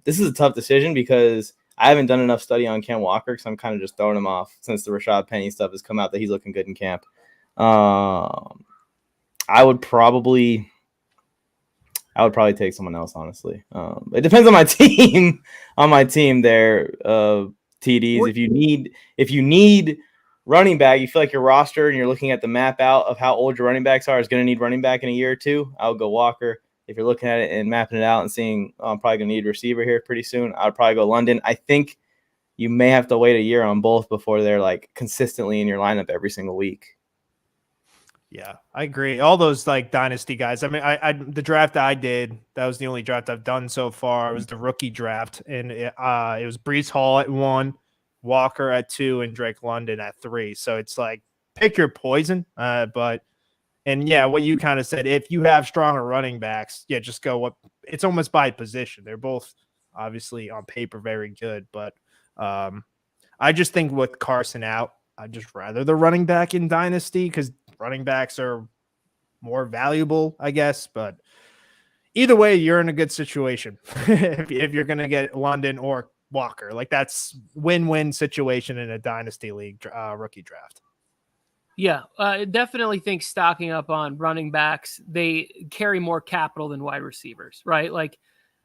[SPEAKER 3] This is a tough decision because I haven't done enough study on Ken Walker because I'm kind of just throwing him off since the Rashad Penny stuff has come out that he's looking good in camp. I would probably take someone else, honestly. It depends on my team. There, TDs. If you need running back, you feel like your roster and you're looking at the map out of how old your running backs are is going to need running back in a year or two, I would go Walker. If you're looking at it and mapping it out and seeing I'm probably going to need a receiver here pretty soon, I would probably go London. I think you may have to wait a year on both before they're consistently in your lineup every single week.
[SPEAKER 4] Yeah, I agree. All those dynasty guys. I mean, the draft I did, that was the only draft I've done so far. It was the rookie draft, and it was Breece Hall at 1, Walker at 2, and Drake London at 3. So it's pick your poison. What you kind of said, if you have stronger running backs, just go up. It's almost by position. They're both obviously on paper very good, but I just think with Carson out, I'd just rather the running back in dynasty because running backs are more valuable, I guess. But either way, you're in a good situation if you're going to get London or Walker. That's win-win situation in a dynasty league rookie draft.
[SPEAKER 2] Yeah, I definitely think stocking up on running backs, they carry more capital than wide receivers, right?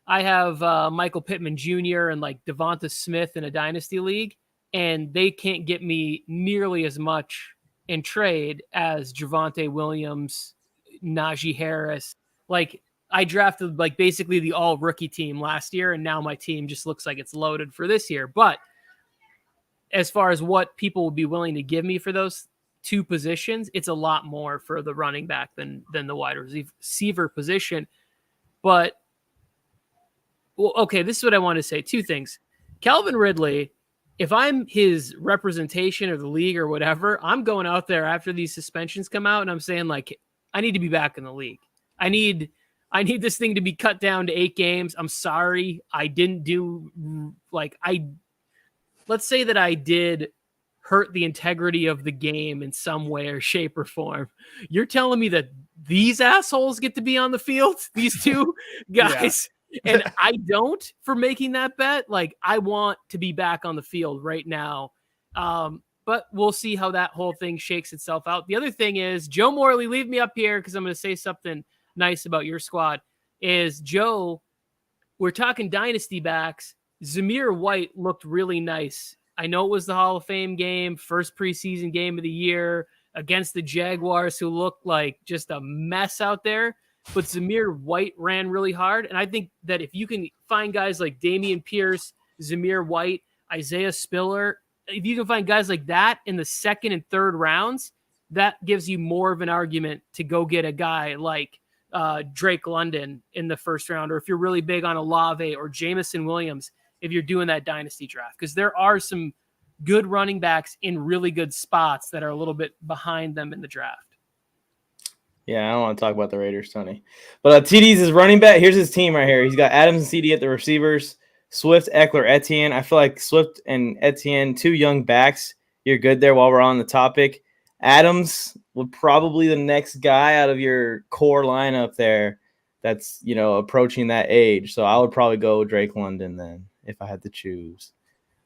[SPEAKER 2] I have Michael Pittman Jr. and Devonta Smith in a dynasty league, and they can't get me nearly as much in trade as Javonte Williams, Najee Harris. I drafted basically the all rookie team last year, and now my team just looks like it's loaded for this year. But as far as what people would be willing to give me for those two positions, it's a lot more for the running back than the wide receiver position. But okay, this is what I want to say. Two things. Calvin Ridley, if I'm his representation or the league or whatever, I'm going out there after these suspensions come out and I'm saying I need to be back in the league. I need this thing to be cut down to 8 games. I'm sorry. I didn't do let's say that I did hurt the integrity of the game in some way or shape or form. You're telling me that these assholes get to be on the field, these two guys, and I don't for making that bet? Like, I want to be back on the field right now. But we'll see how that whole thing shakes itself out. The other thing is, Joe Morley, leave me up here because I'm going to say something nice about your squad. Is Joe, we're talking dynasty backs. Zamir White looked really nice. I know it was the Hall of Fame game, first preseason game of the year against the Jaguars, who looked like just a mess out there. But Zamir White ran really hard. And I think that if you can find guys like Damien Pierce, Zamir White, Isaiah Spiller, if you can find guys like that in the second and third rounds, that gives you more of an argument to go get a guy like Drake London in the first round, or if you're really big on Olave or Jamison Williams, if you're doing that dynasty draft, because there are some good running backs in really good spots that are a little bit behind them in the draft.
[SPEAKER 1] Yeah, I don't want to talk about the Raiders, Tony. But TD's his running back. Here's his team right here. He's got Adams and CD at the receivers, Swift, Eckler, Etienne. I feel like Swift and Etienne, 2 young backs. You're good there while we're on the topic. Adams would probably the next guy out of your core lineup there that's, approaching that age. So I would probably go Drake London then if I had to choose.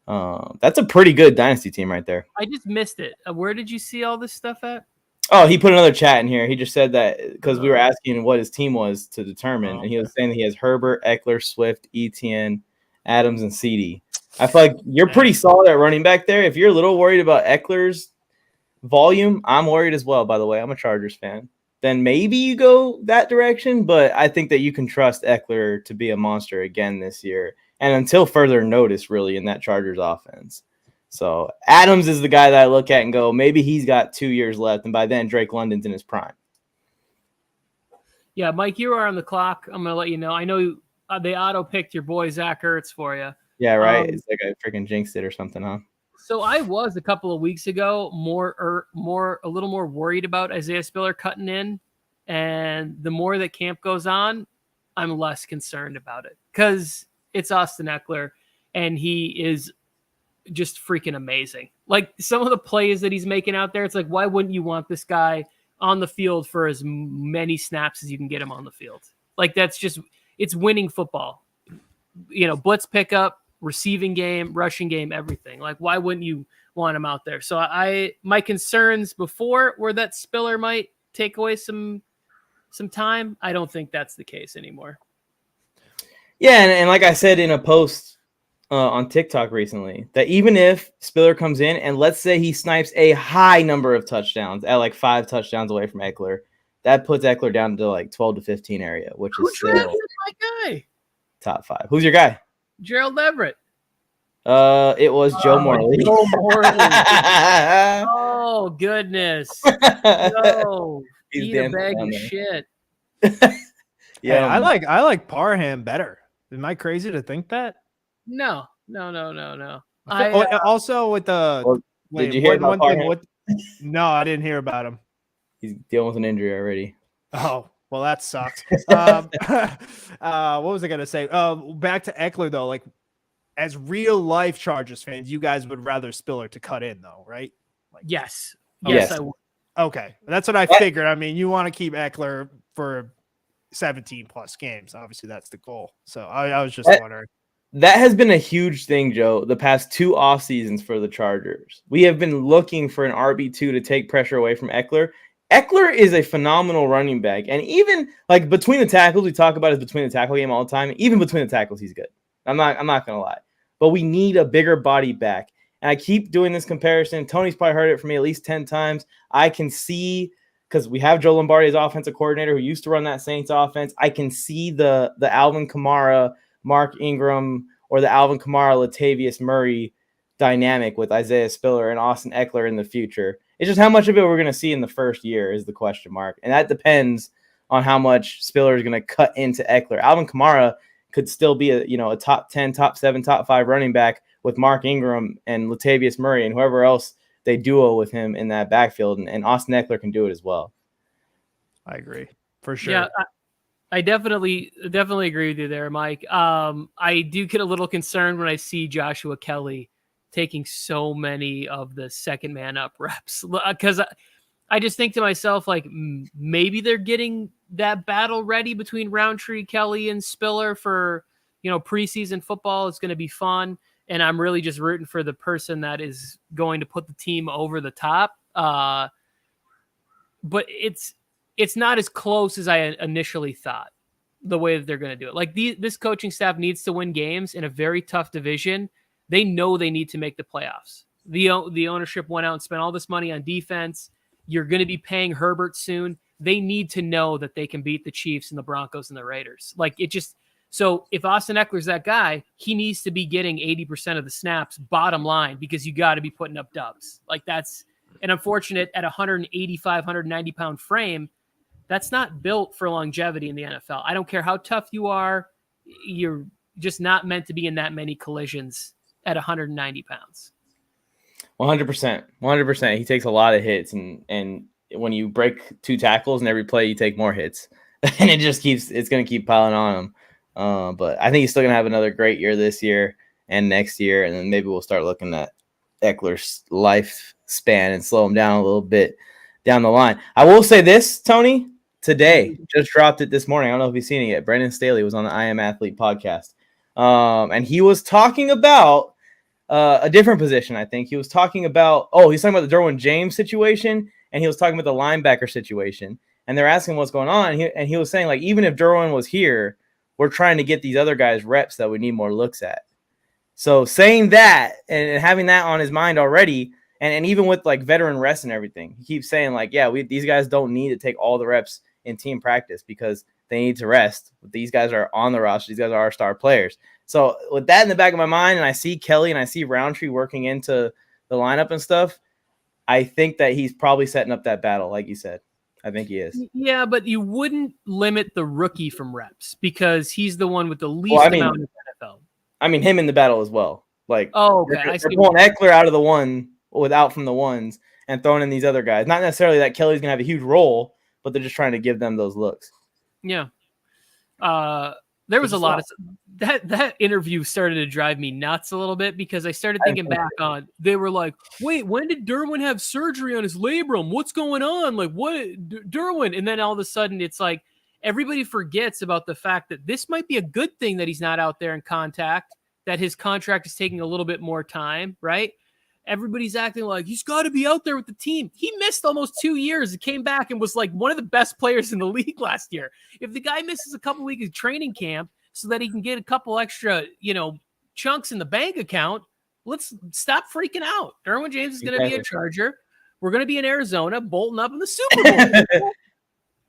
[SPEAKER 1] That's a pretty good dynasty team right there.
[SPEAKER 2] I just missed it. Where did you see all this stuff at?
[SPEAKER 1] Oh, he put another chat in here. He just said that because we were asking what his team was to determine. And he was saying that he has Herbert, Eckler, Swift, Etienne, Adams, and CD. I feel like you're pretty solid at running back there. If you're a little worried about Eckler's volume, I'm worried as well, by the way. I'm a Chargers fan. Then maybe you go that direction, but I think that you can trust Eckler to be a monster again this year. And until further notice, really, in that Chargers offense. So Adams is the guy that I look at and go, maybe he's got 2 years left, and by then Drake London's in his prime.
[SPEAKER 2] Yeah, Mike, you are on the clock. I'm going to let you know. I know they auto-picked your boy Zach Ertz for you.
[SPEAKER 1] Yeah, right. It's like I freaking jinxed it or something, huh?
[SPEAKER 2] So I was a couple of weeks ago a little more worried about Isaiah Spiller cutting in, and the more that camp goes on, I'm less concerned about it because it's Austin Eckler, and he is just freaking amazing. Like some of the plays that he's making out there, it's like, why wouldn't you want this guy on the field for as many snaps as you can get him on the field? Like it's winning football. Blitz pickup, receiving game, rushing game, everything. Like, why wouldn't you want him out there? So my concerns before were that Spiller might take away some time. I don't think that's the case anymore.
[SPEAKER 1] Yeah, and like I said in a post on TikTok recently, that even if Spiller comes in and let's say he snipes a high number of touchdowns at like 5 touchdowns away from Eckler, that puts Eckler down to like 12 to 15 area, which is still
[SPEAKER 2] my guy?
[SPEAKER 1] Top 5. Who's your guy?
[SPEAKER 2] Gerald Everett.
[SPEAKER 1] It was Joe Morley.
[SPEAKER 2] Joe Morley. Oh goodness. No, eat a bag of shit.
[SPEAKER 3] Yeah, I like Parham better. Am I crazy to think that?
[SPEAKER 2] No.
[SPEAKER 3] Also with the
[SPEAKER 1] did you hear about Parham?
[SPEAKER 3] No, I didn't hear about him.
[SPEAKER 1] He's dealing with an injury already.
[SPEAKER 3] Oh, well, that sucked. What was I gonna say? Back to Eckler though. Like, as real life Chargers fans, you guys would rather Spiller to cut in though, right? Like,
[SPEAKER 2] yes,
[SPEAKER 1] yes.
[SPEAKER 2] I would.
[SPEAKER 3] Okay, that's what I figured. I mean, you want to keep Eckler for 17 plus games. Obviously, that's the goal. So I was just wondering.
[SPEAKER 1] That has been a huge thing, Joe, the past 2 off seasons for the Chargers. We have been looking for an RB2 to take pressure away from Eckler. Eckler is a phenomenal running back. And even like between the tackles, we talk about his between the tackle game all the time. Even between the tackles, he's good. I'm not going to lie. But we need a bigger body back. And I keep doing this comparison. Tony's probably heard it from me at least 10 times. I can see, because we have Joe Lombardi as offensive coordinator who used to run that Saints offense. I can see the Alvin Kamara, Mark Ingram, or the Alvin Kamara, Latavius Murray dynamic with Isaiah Spiller and Austin Eckler in the future. It's just how much of it we're going to see in the first year is the question mark. And that depends on how much Spiller is going to cut into Eckler. Alvin Kamara could still be a top 10, top 7, top 5 running back with Mark Ingram and Latavius Murray and whoever else they duo with him in that backfield. And Austin Eckler can do it as well.
[SPEAKER 3] I agree. For sure.
[SPEAKER 2] Yeah, I definitely agree with you there, Mike. I do get a little concerned when I see Joshua Kelly taking so many of the second man up reps, because I just think to myself, like, maybe they're getting that battle ready between Roundtree, Kelly, and Spiller for, preseason football. It's going to be fun. And I'm really just rooting for the person that is going to put the team over the top. But it's not as close as I initially thought, the way that they're going to do it. Like, this coaching staff needs to win games in a very tough division. They know they need to make the playoffs. The ownership went out and spent all this money on defense. You're going to be paying Herbert soon. They need to know that they can beat the Chiefs and the Broncos and the Raiders. So if Austin Eckler's that guy, he needs to be getting 80% of the snaps, bottom line, because you got to be putting up dubs. Like, that's an unfortunate at 185, 190 pound frame. That's not built for longevity in the NFL. I don't care how tough you are. You're just not meant to be in that many collisions at 190 pounds.
[SPEAKER 1] 100%. 100%. He takes a lot of hits, and when you break 2 tackles in every play, you take more hits, and it's going to keep piling on him. But I think he's still going to have another great year this year and next year, and then maybe we'll start looking at Eckler's lifespan and slow him down a little bit down the line. I will say this, Tony, today, just dropped it this morning. I don't know if you've seen it yet. Brendan Staley was on the I Am Athlete podcast, and he was talking about a different position. I think he was talking about he's talking about the Derwin James situation, and he was talking about the linebacker situation, and they're asking what's going on, and he was saying, like, even if Derwin was here, we're trying to get these other guys reps that we need more looks at. So saying that and having that on his mind already, and even with like veteran rest and everything, he keeps saying, like, yeah, these guys don't need to take all the reps in team practice because they need to rest. These guys are on the roster. These guys are our star players. So with that in the back of my mind, and I see Kelly and I see Roundtree working into the lineup and stuff, I think that he's probably setting up that battle, like you said. I think he is.
[SPEAKER 2] Yeah, but you wouldn't limit the rookie from reps because he's the one with the least amount of NFL.
[SPEAKER 1] I mean, him in the battle as well. Like,
[SPEAKER 2] okay.
[SPEAKER 1] They're pulling Eckler out of the one without from the ones and throwing in these other guys. Not necessarily that Kelly's going to have a huge role, but they're just trying to give them those looks.
[SPEAKER 2] Yeah. There was a lot of that interview started to drive me nuts a little bit because I started thinking back on, they were like, wait, when did Derwin have surgery on his labrum? What's going on? Like, what Derwin? And then all of a sudden it's like, everybody forgets about the fact that this might be a good thing that he's not out there in contact, that his contract is taking a little bit more time, right? Everybody's acting like he's got to be out there with the team. He missed almost 2 years and came back and was like one of the best players in the league last year. If the guy misses a couple weeks of training camp so that he can get a couple extra, chunks in the bank account, let's stop freaking out. Derwin James is going to be a Charger. We're going to be in Arizona, bolting up in the Super Bowl.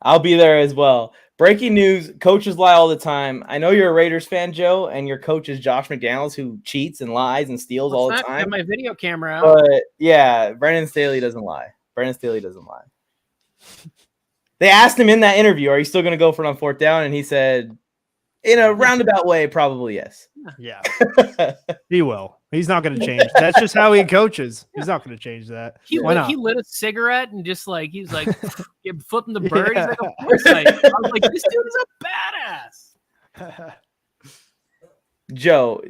[SPEAKER 1] I'll be there as well. Breaking news, coaches lie all the time. I know you're a Raiders fan, Joe, and your coach is Josh McDaniels, who cheats and lies and steals all the time.
[SPEAKER 2] Got my video camera out.
[SPEAKER 1] But, yeah, Brendan Staley doesn't lie. They asked him in that interview, are you still going to go for it on 4th down? And he said, in a roundabout way, probably yes.
[SPEAKER 3] Yeah, he will. He's not going to change. That's just how he coaches. He's not going to change that.
[SPEAKER 2] He lit a cigarette and just like, he's like flipping the bird. Yeah. He's like, of course I was like, this dude is a badass.
[SPEAKER 1] Joe,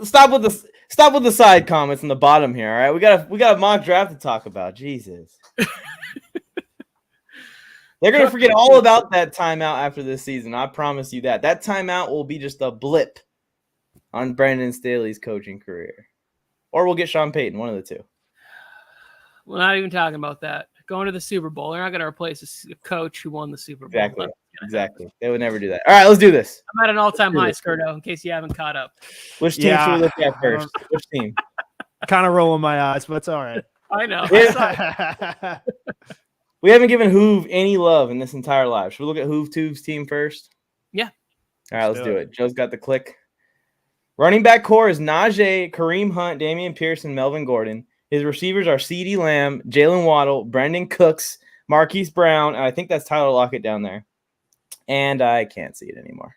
[SPEAKER 1] stop with the side comments in the bottom here. All right, we got a mock draft to talk about. Jesus. They're going to forget all about that timeout after this season. I promise you that. That timeout will be just a blip on Brandon Staley's coaching career. Or we'll get Sean Payton, one of the two.
[SPEAKER 2] We're not even talking about that. Going to the Super Bowl. They're not going to replace a coach who won the Super Bowl.
[SPEAKER 1] Exactly. They would never do that. All right, let's do this.
[SPEAKER 2] I'm at an all-time high, Skirto, in case you haven't caught up.
[SPEAKER 1] Which team should we look at first? Which team?
[SPEAKER 3] Kind of rolling my eyes, but it's all right.
[SPEAKER 2] I know.
[SPEAKER 1] We haven't given Hoove any love in this entire live. Should we look at Hoove Tube's team first?
[SPEAKER 2] Yeah.
[SPEAKER 1] All right, let's do it. Joe's got the click. Running back core is Najee, Kareem Hunt, Damien Pierce, and Melvin Gordon. His receivers are CeeDee Lamb, Jalen Waddle, Brendan Cooks, Marquise Brown, and I think that's Tyler Lockett down there. And I can't see it anymore.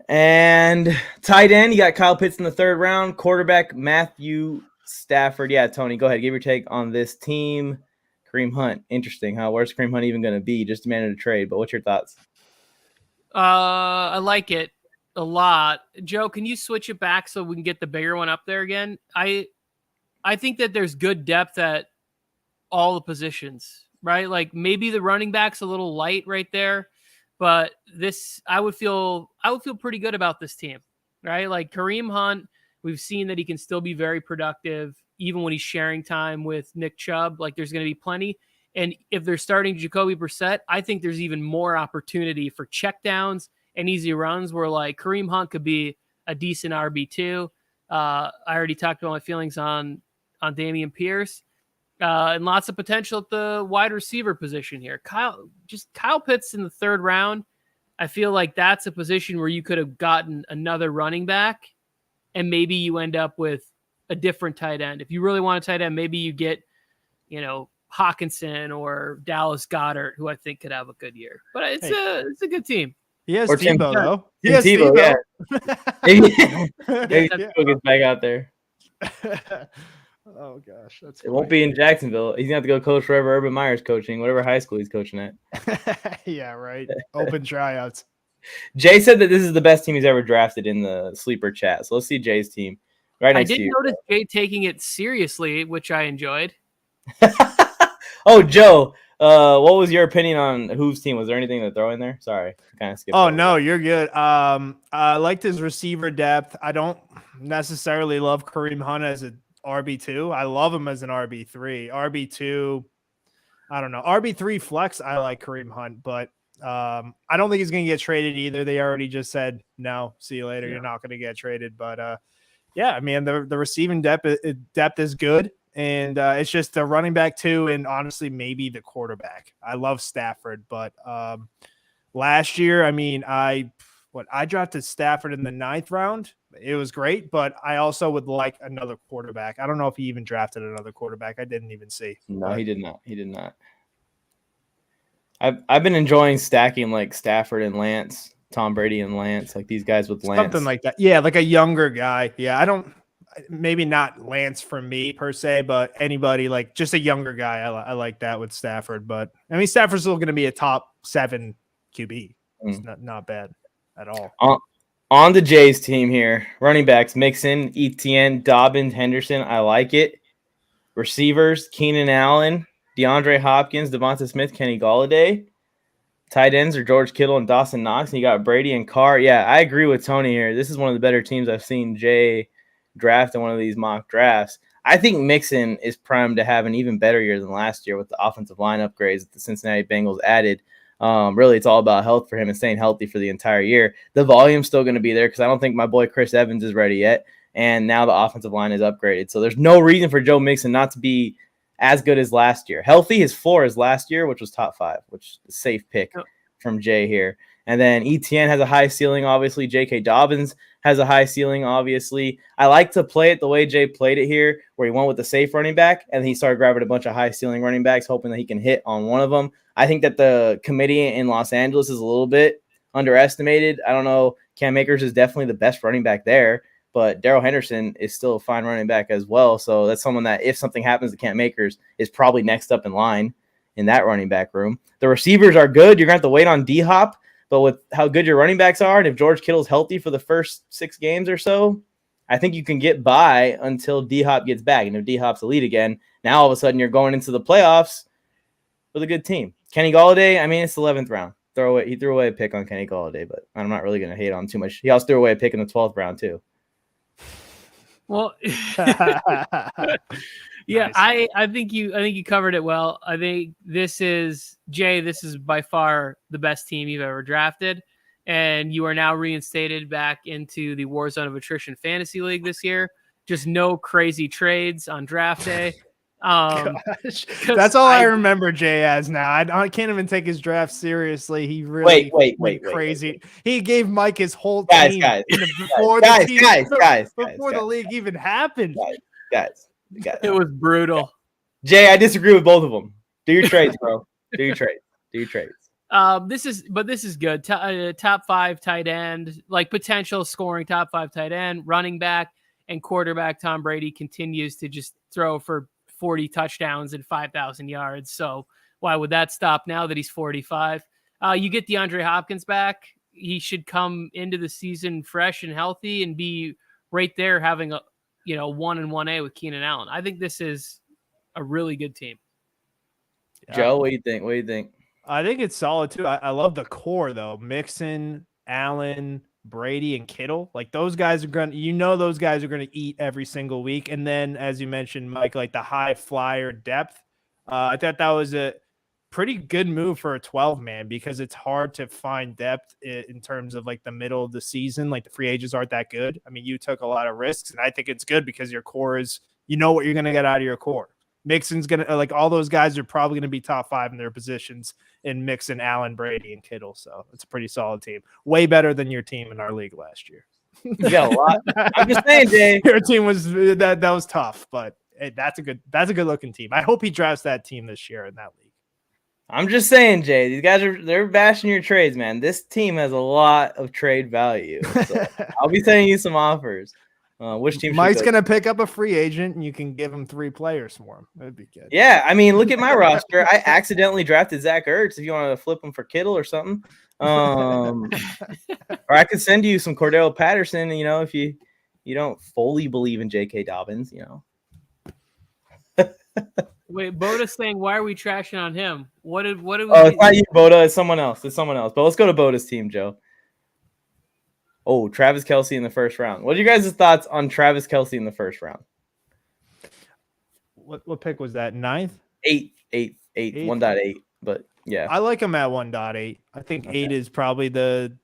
[SPEAKER 1] And tight end, you got Kyle Pitts in the 3rd round. Quarterback, Matthew Stafford. Yeah, Tony, go ahead. Give your take on this team. Kareem Hunt. Interesting. Where's Kareem Hunt even going to be? Just demanded a trade. But what's your thoughts?
[SPEAKER 2] I like it a lot. Joe, can you switch it back so we can get the bigger one up there again? I think that there's good depth at all the positions, right? Like maybe the running back's a little light right there, but I would feel pretty good about this team, right? Like Kareem Hunt, we've seen that he can still be very productive even when he's sharing time with Nick Chubb. Like there's going to be plenty. And if they're starting Jacoby Brissett, I think there's even more opportunity for checkdowns and easy runs where like Kareem Hunt could be a decent RB2. I already talked about my feelings on Damien Pierce. And lots of potential at the wide receiver position here. Kyle Pitts in the third round. I feel like that's a position where you could have gotten another running back and maybe you end up with a different tight end. If you really want a tight end, maybe you get, Hawkinson or Dallas Goedert, who I think could have a good year. But it's a good team.
[SPEAKER 3] He has
[SPEAKER 1] Or
[SPEAKER 3] Tebow, though. He
[SPEAKER 1] Tim
[SPEAKER 3] has
[SPEAKER 1] Tebow,
[SPEAKER 3] Tebow.
[SPEAKER 1] Maybe Tebow gets back out there.
[SPEAKER 3] Oh, gosh. That's
[SPEAKER 1] It won't be in Jacksonville. He's going to have to go coach wherever Urban Meyer's coaching, whatever high school he's coaching at.
[SPEAKER 3] Yeah, right. Open tryouts.
[SPEAKER 1] Jay said that this is the best team he's ever drafted in the sleeper chat. So let's see Jay's team. Right
[SPEAKER 2] I
[SPEAKER 1] next to
[SPEAKER 2] did
[SPEAKER 1] you.
[SPEAKER 2] notice Jay taking it seriously, which I enjoyed.
[SPEAKER 1] Oh, Joe, what was your opinion on whose team? Was there anything to throw in there? Sorry, kind of skipped.
[SPEAKER 3] Oh,
[SPEAKER 1] over
[SPEAKER 3] no,
[SPEAKER 1] that.
[SPEAKER 3] you're good. I liked his receiver depth. I don't necessarily love Kareem Hunt as an RB2. I love him as an RB3. RB2, I don't know. RB3 flex, I like Kareem Hunt, but I don't think he's going to get traded either. They already just said, no, see you later. Yeah. You're not going to get traded. But, yeah, I mean, the receiving depth is good. And it's just the running back too, and honestly, maybe the quarterback. I love Stafford, but last year, I mean, I drafted Stafford in the 9th round. It was great, but I also would like another quarterback. I don't know if he even drafted another quarterback. I didn't even see.
[SPEAKER 1] No, he did not. He did not. I've been enjoying stacking like Stafford and Lance, Tom Brady and Lance, like these guys with Lance.
[SPEAKER 3] Something like that. Yeah, like a younger guy. Yeah, maybe not Lance for me per se, but anybody like just a younger guy. I like that with Stafford, but I mean, Stafford's still going to be a top 7 QB. It's not bad at all.
[SPEAKER 1] On the Jays team here, running backs, Mixon, Etienne, Dobbins, Henderson. I like it. Receivers, Keenan Allen, DeAndre Hopkins, Devonta Smith, Kenny Golladay. Tight ends are George Kittle and Dawson Knox, and you got Brady and Carr. Yeah, I agree with Tony here. This is one of the better teams I've seen Jay draft in one of these mock drafts. I think Mixon is primed to have an even better year than last year with the offensive line upgrades that the Cincinnati Bengals added. Really, it's all about health for him and staying healthy for the entire year. The volume's still going to be there because I don't think my boy Chris Evans is ready yet, and now the offensive line is upgraded. So there's no reason for Joe Mixon not to be as good as last year. Healthy, his floor is last year, which was top 5, which is a safe pick from Jay here. And then Etienne has a high ceiling, obviously. J.K. Dobbins has a high ceiling, obviously. I like to play it the way Jay played it here, where he went with the safe running back, and then he started grabbing a bunch of high ceiling running backs, hoping that he can hit on one of them. I think that the committee in Los Angeles is a little bit underestimated. I don't know. Cam Akers is definitely the best running back there, but Darrell Henderson is still a fine running back as well. So that's someone that if something happens to Cam Akers is probably next up in line in that running back room. The receivers are good. You're going to have to wait on D-Hop. But with how good your running backs are, and if George Kittle's healthy for the first 6 games or so, I think you can get by until D-Hop gets back. And if D-Hop's elite again, now all of a sudden you're going into the playoffs with a good team. Kenny Golladay, I mean, it's the 11th round. He threw away a pick on Kenny Golladay, but I'm not really going to hate on him too much. He also threw away a pick in the 12th round too.
[SPEAKER 2] Well, yeah, nice. I think you covered it well. I think this is by far the best team you've ever drafted, and you are now reinstated back into the Warzone of Attrition Fantasy League this year. Just no crazy trades on draft day.
[SPEAKER 3] That's all I remember Jay as now. I can't even take his draft seriously. He really went crazy. Wait. He gave Mike his whole team before the league even happened.
[SPEAKER 1] Guys.
[SPEAKER 2] It was brutal.
[SPEAKER 1] Jay, I disagree with both of them. Do your trades, bro. Do your trades.
[SPEAKER 2] This is good. Top 5 tight end, like potential scoring top 5 tight end, running back, and quarterback. Tom Brady continues to just throw for 40 touchdowns and 5,000 yards. So why would that stop now that he's 45? You get DeAndre Hopkins back. He should come into the season fresh and healthy and be right there having a 1 and 1A with Keenan Allen. I think this is a really good team.
[SPEAKER 1] Joe, what do you think?
[SPEAKER 4] I think it's solid too. I love the core though. Mixon, Allen, Brady, and Kittle. Like those guys are those guys are gonna eat every single week. And then as you mentioned, Mike, like the high flyer depth. I thought that was a pretty good move for a 12-man because it's hard to find depth in terms of like the middle of the season. Like the free agents aren't that good. I mean, you took a lot of risks, and I think it's good because your core is, what you're gonna get out of your core. Mixon's gonna like all those guys are probably gonna be top 5 in their positions in Mixon, Allen, Brady, and Kittle. So it's a pretty solid team. Way better than your team in our league last year.
[SPEAKER 1] You got a lot. I'm just saying, Jay.
[SPEAKER 4] Your team was that was tough, but that's a good looking team. I hope he drafts that team this year in that league.
[SPEAKER 1] I'm just saying, Jay. These guys they're bashing your trades, man. This team has a lot of trade value. So I'll be sending you some offers. Which team?
[SPEAKER 4] Mike's gonna pick up a free agent, and you can give him 3 players for him. That'd be good.
[SPEAKER 1] Yeah, I mean, look at my roster. I accidentally drafted Zach Ertz. If you want to flip him for Kittle or something, or I could send you some Cordell Patterson. If you don't fully believe in J.K. Dobbins,
[SPEAKER 2] Wait, Boda's saying, why are we trashing on him? What did we?
[SPEAKER 1] Oh, it's not you, Boda. It's someone else. But let's go to Boda's team, Joe. Oh, Travis Kelsey in the first round. What are you guys' thoughts on Travis Kelsey in the first round?
[SPEAKER 4] What pick was that? 9th?
[SPEAKER 1] 8, 1.8. But yeah,
[SPEAKER 4] I like him at 1.8. I think 8 is probably the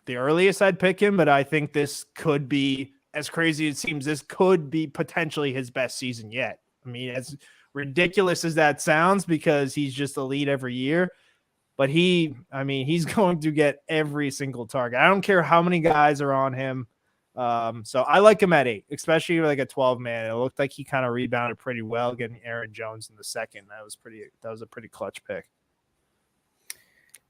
[SPEAKER 4] earliest I'd pick him, but I think this could be, as crazy as it seems, this could be potentially his best season yet. I mean, as ridiculous as that sounds, because he's just elite every year. But he's going to get every single target. I don't care how many guys are on him. So I like him at 8, especially like a 12-man. It looked like he kind of rebounded pretty well, getting Aaron Jones in the second. That was a pretty clutch pick.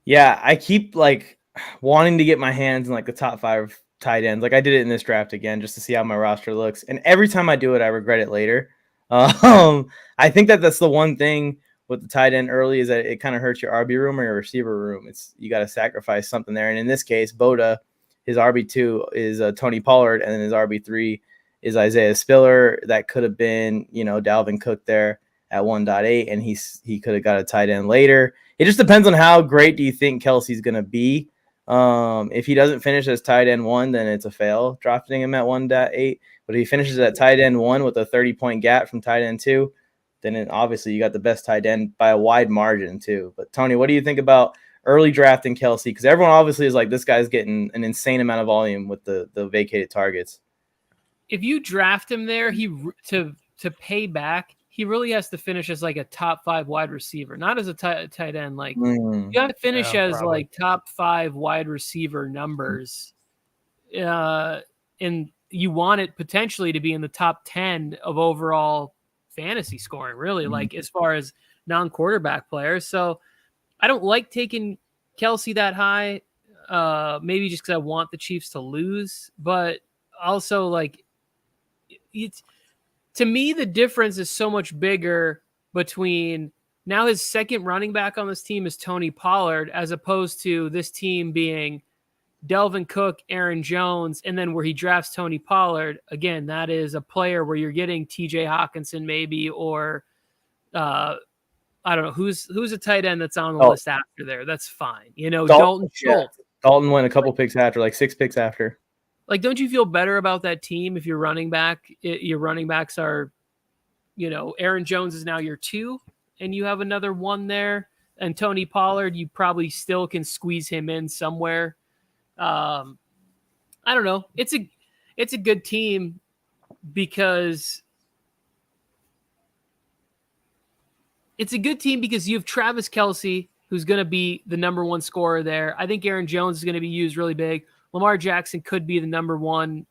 [SPEAKER 1] Yeah, I keep like wanting to get my hands in like the top 5 tight ends. Like I did it in this draft again, just to see how my roster looks. And every time I do it, I regret it later. I think that's the one thing with the tight end early is that it kind of hurts your RB room or your receiver room. You got to sacrifice something there. And in this case, Boda, his RB2 is Tony Pollard, and then his RB3 is Isaiah Spiller. That could have been, Dalvin Cook there at 1.8, and he could have got a tight end later. It just depends on how great do you think Kelsey's going to be. If he doesn't finish as tight end 1, then it's a fail drafting him at 1.8. But if he finishes at tight end 1 with a 30-point gap from tight end 2, then obviously you got the best tight end by a wide margin too. But Tony, what do you think about early drafting Kelsey? Because everyone obviously is like, this guy's getting an insane amount of volume with the vacated targets. If
[SPEAKER 2] you draft him there, to pay back, he really has to finish as like a top 5 wide receiver, not as a tight end. Like you got to finish as probably like top 5 wide receiver numbers. And you want it potentially to be in the top 10 of overall fantasy scoring, really, like as far as non-quarterback players. So I don't like taking Kelsey that high, maybe just because I want the Chiefs to lose, but also like to me, the difference is so much bigger between now his second running back on this team is Tony Pollard, as opposed to this team being Delvin Cook, Aaron Jones, and then where he drafts Tony Pollard. Again, that is a player where you're getting TJ Hawkinson maybe, or I don't know who's a tight end that's on the list after there. That's fine. Dalton Schultz.
[SPEAKER 1] Yeah. Dalton went a couple picks after, like 6 picks after.
[SPEAKER 2] Like, don't you feel better about that team if your running backs are, Aaron Jones is now your 2 and you have another 1 there, and Tony Pollard, you probably still can squeeze him in somewhere. I don't know. It's a good team because you have Travis Kelsey, who's going to be the number 1 scorer there. I think Aaron Jones is going to be used really big. Lamar Jackson could be the number 1,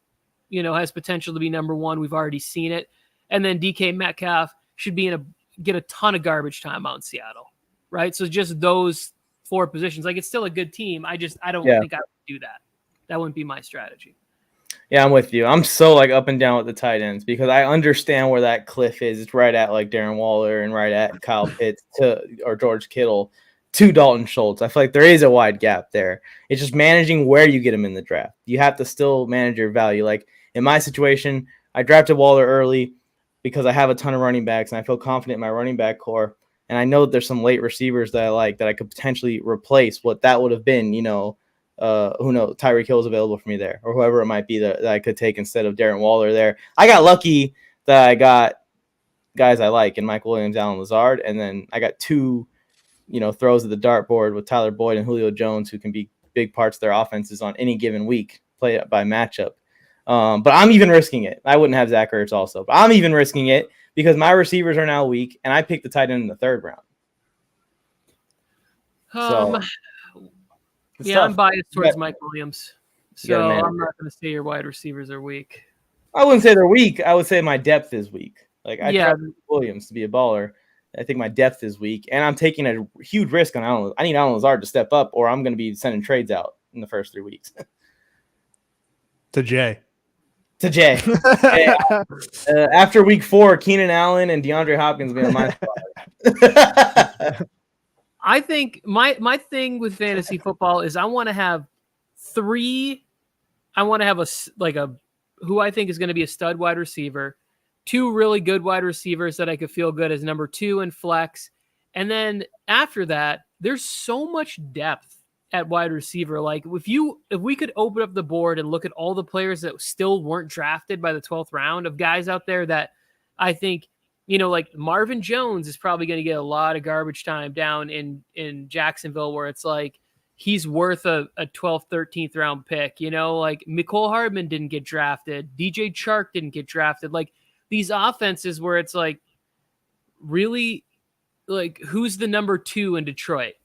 [SPEAKER 2] has potential to be number 1. We've already seen it. And then DK Metcalf should get a ton of garbage time out in Seattle, right? So just those 4 positions, like it's still a good team. I don't think I would do that. That wouldn't be my strategy.
[SPEAKER 1] Yeah, I'm with you. I'm so like up and down with the tight ends because I understand where that cliff is. It's right at like Darren Waller and right at Kyle Pitts or George Kittle to Dalton Schultz. I feel like there is a wide gap there. It's just managing where you get him in the draft. You have to still manage your value. Like in my situation, I drafted Waller early because I have a ton of running backs and I feel confident in my running back core. And I know that there's some late receivers that I like that I could potentially replace what that would have been, who knows, Tyreek Hill is available for me there, or whoever it might be that I could take instead of Darren Waller there. I got lucky that I got guys I like in Mike Williams, Allen Lazard, and then I got two, throws at the dartboard with Tyler Boyd and Julio Jones, who can be big parts of their offenses on any given week, play it by matchup. But I'm even risking it. I wouldn't have Zach Ertz also, but I'm even risking it because my receivers are now weak, and I picked the tight end in the third round.
[SPEAKER 2] I'm biased towards Mike Williams, so I'm not going to say your wide receivers are weak.
[SPEAKER 1] I wouldn't say they're weak. I would say my depth is weak. Like I trust Williams to be a baller. I think my depth is weak, and I'm taking a huge risk on Allen. I need Allen Lazard to step up, or I'm going to be sending trades out in the first 3 weeks.
[SPEAKER 3] To Jay.
[SPEAKER 1] After week 4, Keenan Allen and DeAndre Hopkins will be on my spot.
[SPEAKER 2] I think my thing with fantasy football is I want to have three. I want to have a who I think is going to be a stud wide receiver, 2 really good wide receivers that I could feel good as number 2 in flex, and then after that, there's so much depth at wide receiver. Like if we could open up the board and look at all the players that still weren't drafted by the 12th round of guys out there that I think. Like Marvin Jones is probably going to get a lot of garbage time down in Jacksonville where it's like he's worth a 12th, 13th round pick. Like Mecole Hardman didn't get drafted. DJ Chark didn't get drafted. Like these offenses where it's like really like who's the number 2 in Detroit?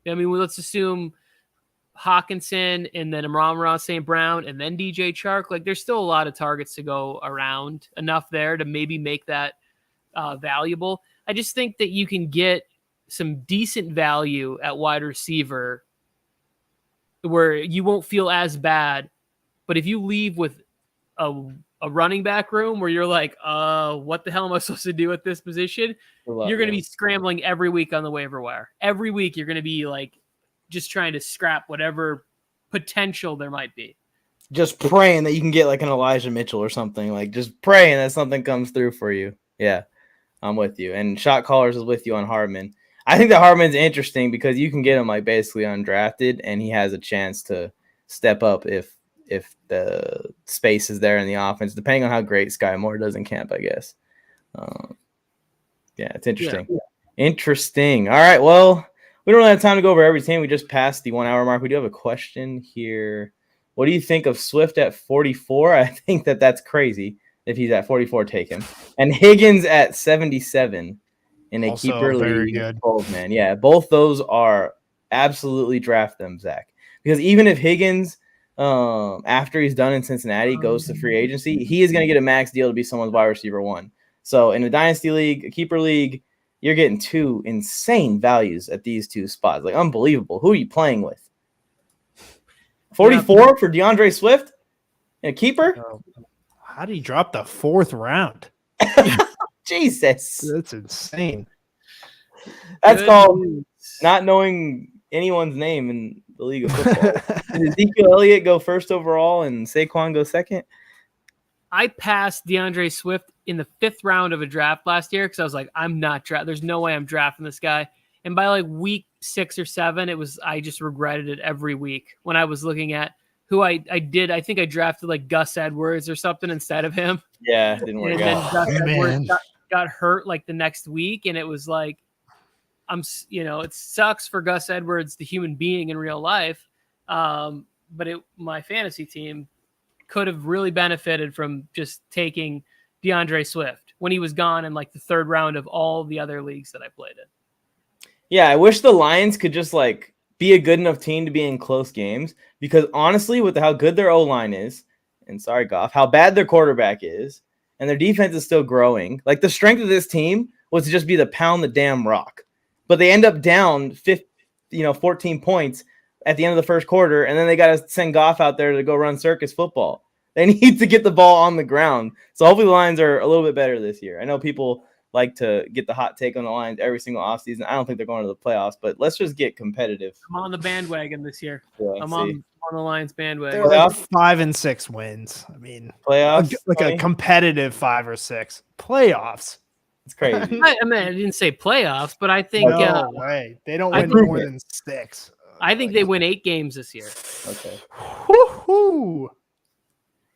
[SPEAKER 2] I mean, let's assume Hawkinson and then Amon-Ra St. Brown and then DJ Chark. Like there's still a lot of targets to go around enough there to maybe make that valuable. I just think that you can get some decent value at wide receiver where you won't feel as bad. But if you leave with a running back room where you're like, what the hell am I supposed to do at this position? You're going to be scrambling every week on the waiver wire. Every week you're going to be like just trying to scrap whatever potential there might be.
[SPEAKER 1] Just praying that you can get like an Elijah Mitchell or something. Like just praying that something comes through for you. Yeah. I'm with you. And Shot Callers is with you on Hardman. I think that Hardman's interesting because you can get him like basically undrafted and he has a chance to step up if the space is there in the offense, depending on how great Sky Moore does in camp, I guess. It's interesting. Yeah. Interesting. All right. Well, we don't really have time to go over every team. We just passed the 1 hour mark. We do have a question here. What do you think of Swift at 44? I think that's crazy. If he's at 44, take him. And Higgins at 77 in a also keeper league. Bold, man. Yeah, both those are absolutely draft them, Zach. Because even if Higgins, after he's done in Cincinnati, goes to free agency, he is going to get a max deal to be someone's wide receiver 1. So in a dynasty league, a keeper league, you're getting 2 insane values at these 2 spots. Like, unbelievable. Who are you playing with? 44 for DeAndre Swift? And a keeper?
[SPEAKER 3] How did he drop the 4th round?
[SPEAKER 1] Jesus.
[SPEAKER 3] That's insane.
[SPEAKER 1] That's called not knowing anyone's name in the league of football. Did Ezekiel Elliott go first overall and Saquon go second?
[SPEAKER 2] I passed DeAndre Swift in the 5th round of a draft last year because I was like, I'm not drafting. There's no way I'm drafting this guy. And by like week 6 or 7, I just regretted it every week when I was looking at who I did. I think I drafted like Gus Edwards or something instead of him.
[SPEAKER 1] Yeah, didn't work out.
[SPEAKER 2] Gus Edwards got hurt like the next week, and it was like, it sucks for Gus Edwards, the human being in real life. But my fantasy team could have really benefited from just taking DeAndre Swift when he was gone in like the 3rd round of all the other leagues that I played in.
[SPEAKER 1] Yeah, I wish the Lions could just like be a good enough team to be in close games because honestly, with how good their O-line is, and sorry, Goff, how bad their quarterback is, and their defense is still growing, like the strength of this team was to just be the pound the damn rock. But they end up down 14 points at the end of the first quarter, and then they got to send Goff out there to go run circus football. They need to get the ball on the ground. So hopefully the Lions are a little bit better this year. I know people like to get the hot take on the Lions every single offseason. I don't think they're going to the playoffs, but let's just get competitive.
[SPEAKER 2] I'm on the bandwagon this year.
[SPEAKER 1] Yeah,
[SPEAKER 2] I'm on the Lions bandwagon.
[SPEAKER 3] They're like 5 and 6 wins. I mean,
[SPEAKER 1] playoffs,
[SPEAKER 3] like a competitive 5 or 6 playoffs.
[SPEAKER 1] It's crazy.
[SPEAKER 2] I mean, I didn't say playoffs, but I think
[SPEAKER 3] No way. They don't win more than 6.
[SPEAKER 2] I think they win 8 games this year.
[SPEAKER 1] Okay.
[SPEAKER 3] Woo-hoo.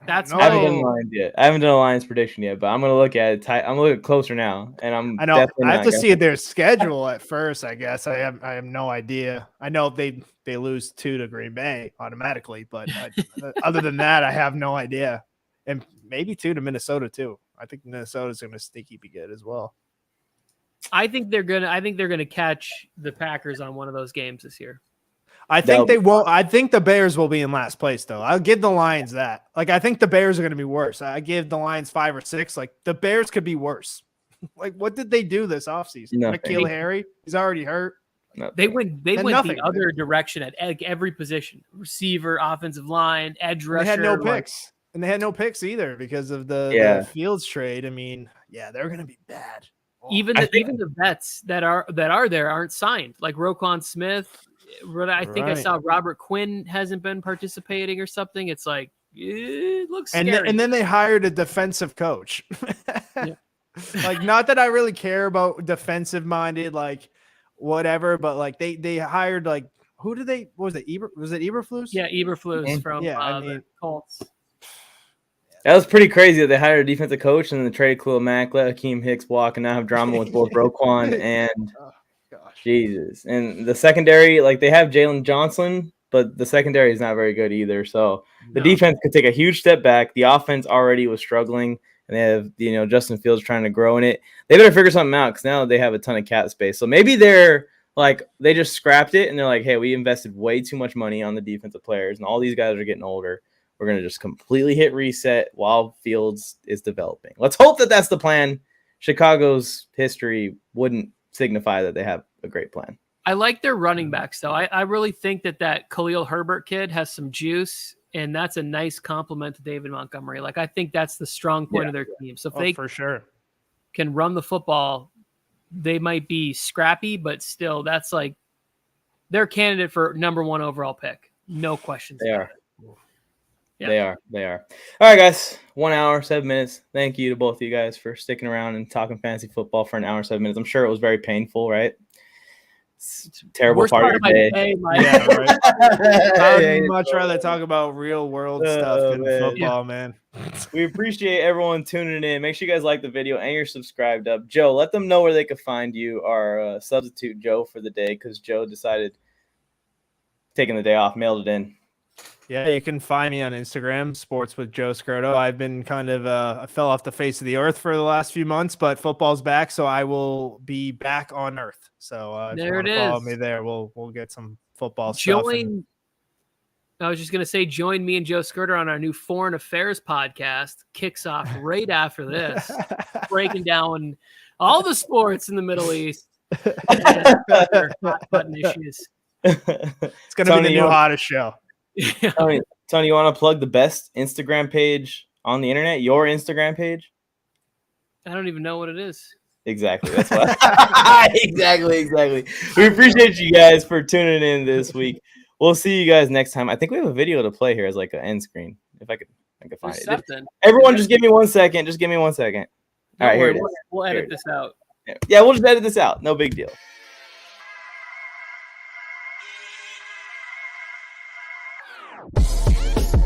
[SPEAKER 2] That's
[SPEAKER 1] I haven't done the Lions yet. I haven't done a Lions prediction yet, but I'm gonna look at it. I'm gonna look at it closer now, and
[SPEAKER 3] I know. I have to see their schedule at first. I guess I have no idea. I know they lose 2 to Green Bay automatically, but other than that, I have no idea. And maybe 2 to Minnesota too. I think Minnesota's gonna sneaky be good as well.
[SPEAKER 2] I think they're gonna catch the Packers on one of those games this year.
[SPEAKER 3] I think they won't. I think the Bears will be in last place, though. I'll give the Lions that. Like, I think the Bears are going to be worse. I give the Lions 5 or 6. Like, the Bears could be worse. Like, what did they do this offseason? N'Keal Harry, he's already hurt.
[SPEAKER 2] They went the other direction at every position: receiver, offensive line, edge rusher.
[SPEAKER 3] They had no picks, and they had no picks either because of the Fields trade. I mean, they're going to be bad.
[SPEAKER 2] Even the vets that are there aren't signed, like Roquan Smith. I think I saw Robert Quinn hasn't been participating or something. It's like, it looks scary.
[SPEAKER 3] And then they hired a defensive coach. Like, not that I really care about defensive minded, like whatever, but like they hired like, who did they, what was it? Was it Eberflus?
[SPEAKER 2] Yeah. Eberflus from the Colts.
[SPEAKER 1] That was pretty crazy that they hired a defensive coach and then traded Khalil Mack, let Hakeem Hicks walk, and now have drama with both Roquan and Jesus. And the secondary, like they have Jalen Johnson, but the secondary is not very good either. So the defense could take a huge step back. The offense already was struggling, and they have, Justin Fields trying to grow in it. They better figure something out because now they have a ton of cap space. So maybe they're like, they just scrapped it and they're like, hey, we invested way too much money on the defensive players, and all these guys are getting older. We're going to just completely hit reset while Fields is developing. Let's hope that that's the plan. Chicago's history wouldn't signify that they have a great plan.
[SPEAKER 2] I like their running backs, though. I really think that Khalil Herbert kid has some juice, and that's a nice compliment to David Montgomery. Like, I think that's the strong point of their team. So if they
[SPEAKER 3] for sure
[SPEAKER 2] can run the football, they might be scrappy, but still, that's like they're candidate for number 1 overall pick. No questions.
[SPEAKER 1] They are. Yeah. They are. All right, guys. 1 hour, 7 minutes. Thank you to both of you guys for sticking around and talking fantasy football for an hour, 7 minutes. I'm sure it was very painful, right? It's a terrible part of your day.
[SPEAKER 3] Yeah, right. I'd much rather talk about real world stuff than football, man.
[SPEAKER 1] We appreciate everyone tuning in. Make sure you guys like the video and you're subscribed up. Joe, let them know where they could find you, our substitute Joe for the day, because Joe decided taking the day off, mailed it in.
[SPEAKER 3] Yeah, you can find me on Instagram, Sports with Joe Scroto. I've been kind of I fell off the face of the earth for the last few months, but football's back, so I will be back on earth. So if you want to follow me there, we'll get some football stuff.
[SPEAKER 2] I was just going to say, join me and Joe Scroto on our new Foreign Affairs podcast. Kicks off right after this, breaking down all the sports in the Middle East and hot button issues.
[SPEAKER 3] It's going to be the new hottest show.
[SPEAKER 1] Tony, you want to plug the best Instagram page on the internet? Your Instagram page?
[SPEAKER 2] I don't even know what it is.
[SPEAKER 1] Exactly. That's why. Exactly. We appreciate you guys for tuning in this week. We'll see you guys next time. I think we have a video to play here as like an end screen. If I could find it.
[SPEAKER 2] Something.
[SPEAKER 1] Everyone, just give me 1 second. All right, here it is.
[SPEAKER 2] We'll edit this out.
[SPEAKER 1] Yeah, we'll just edit this out. No big deal.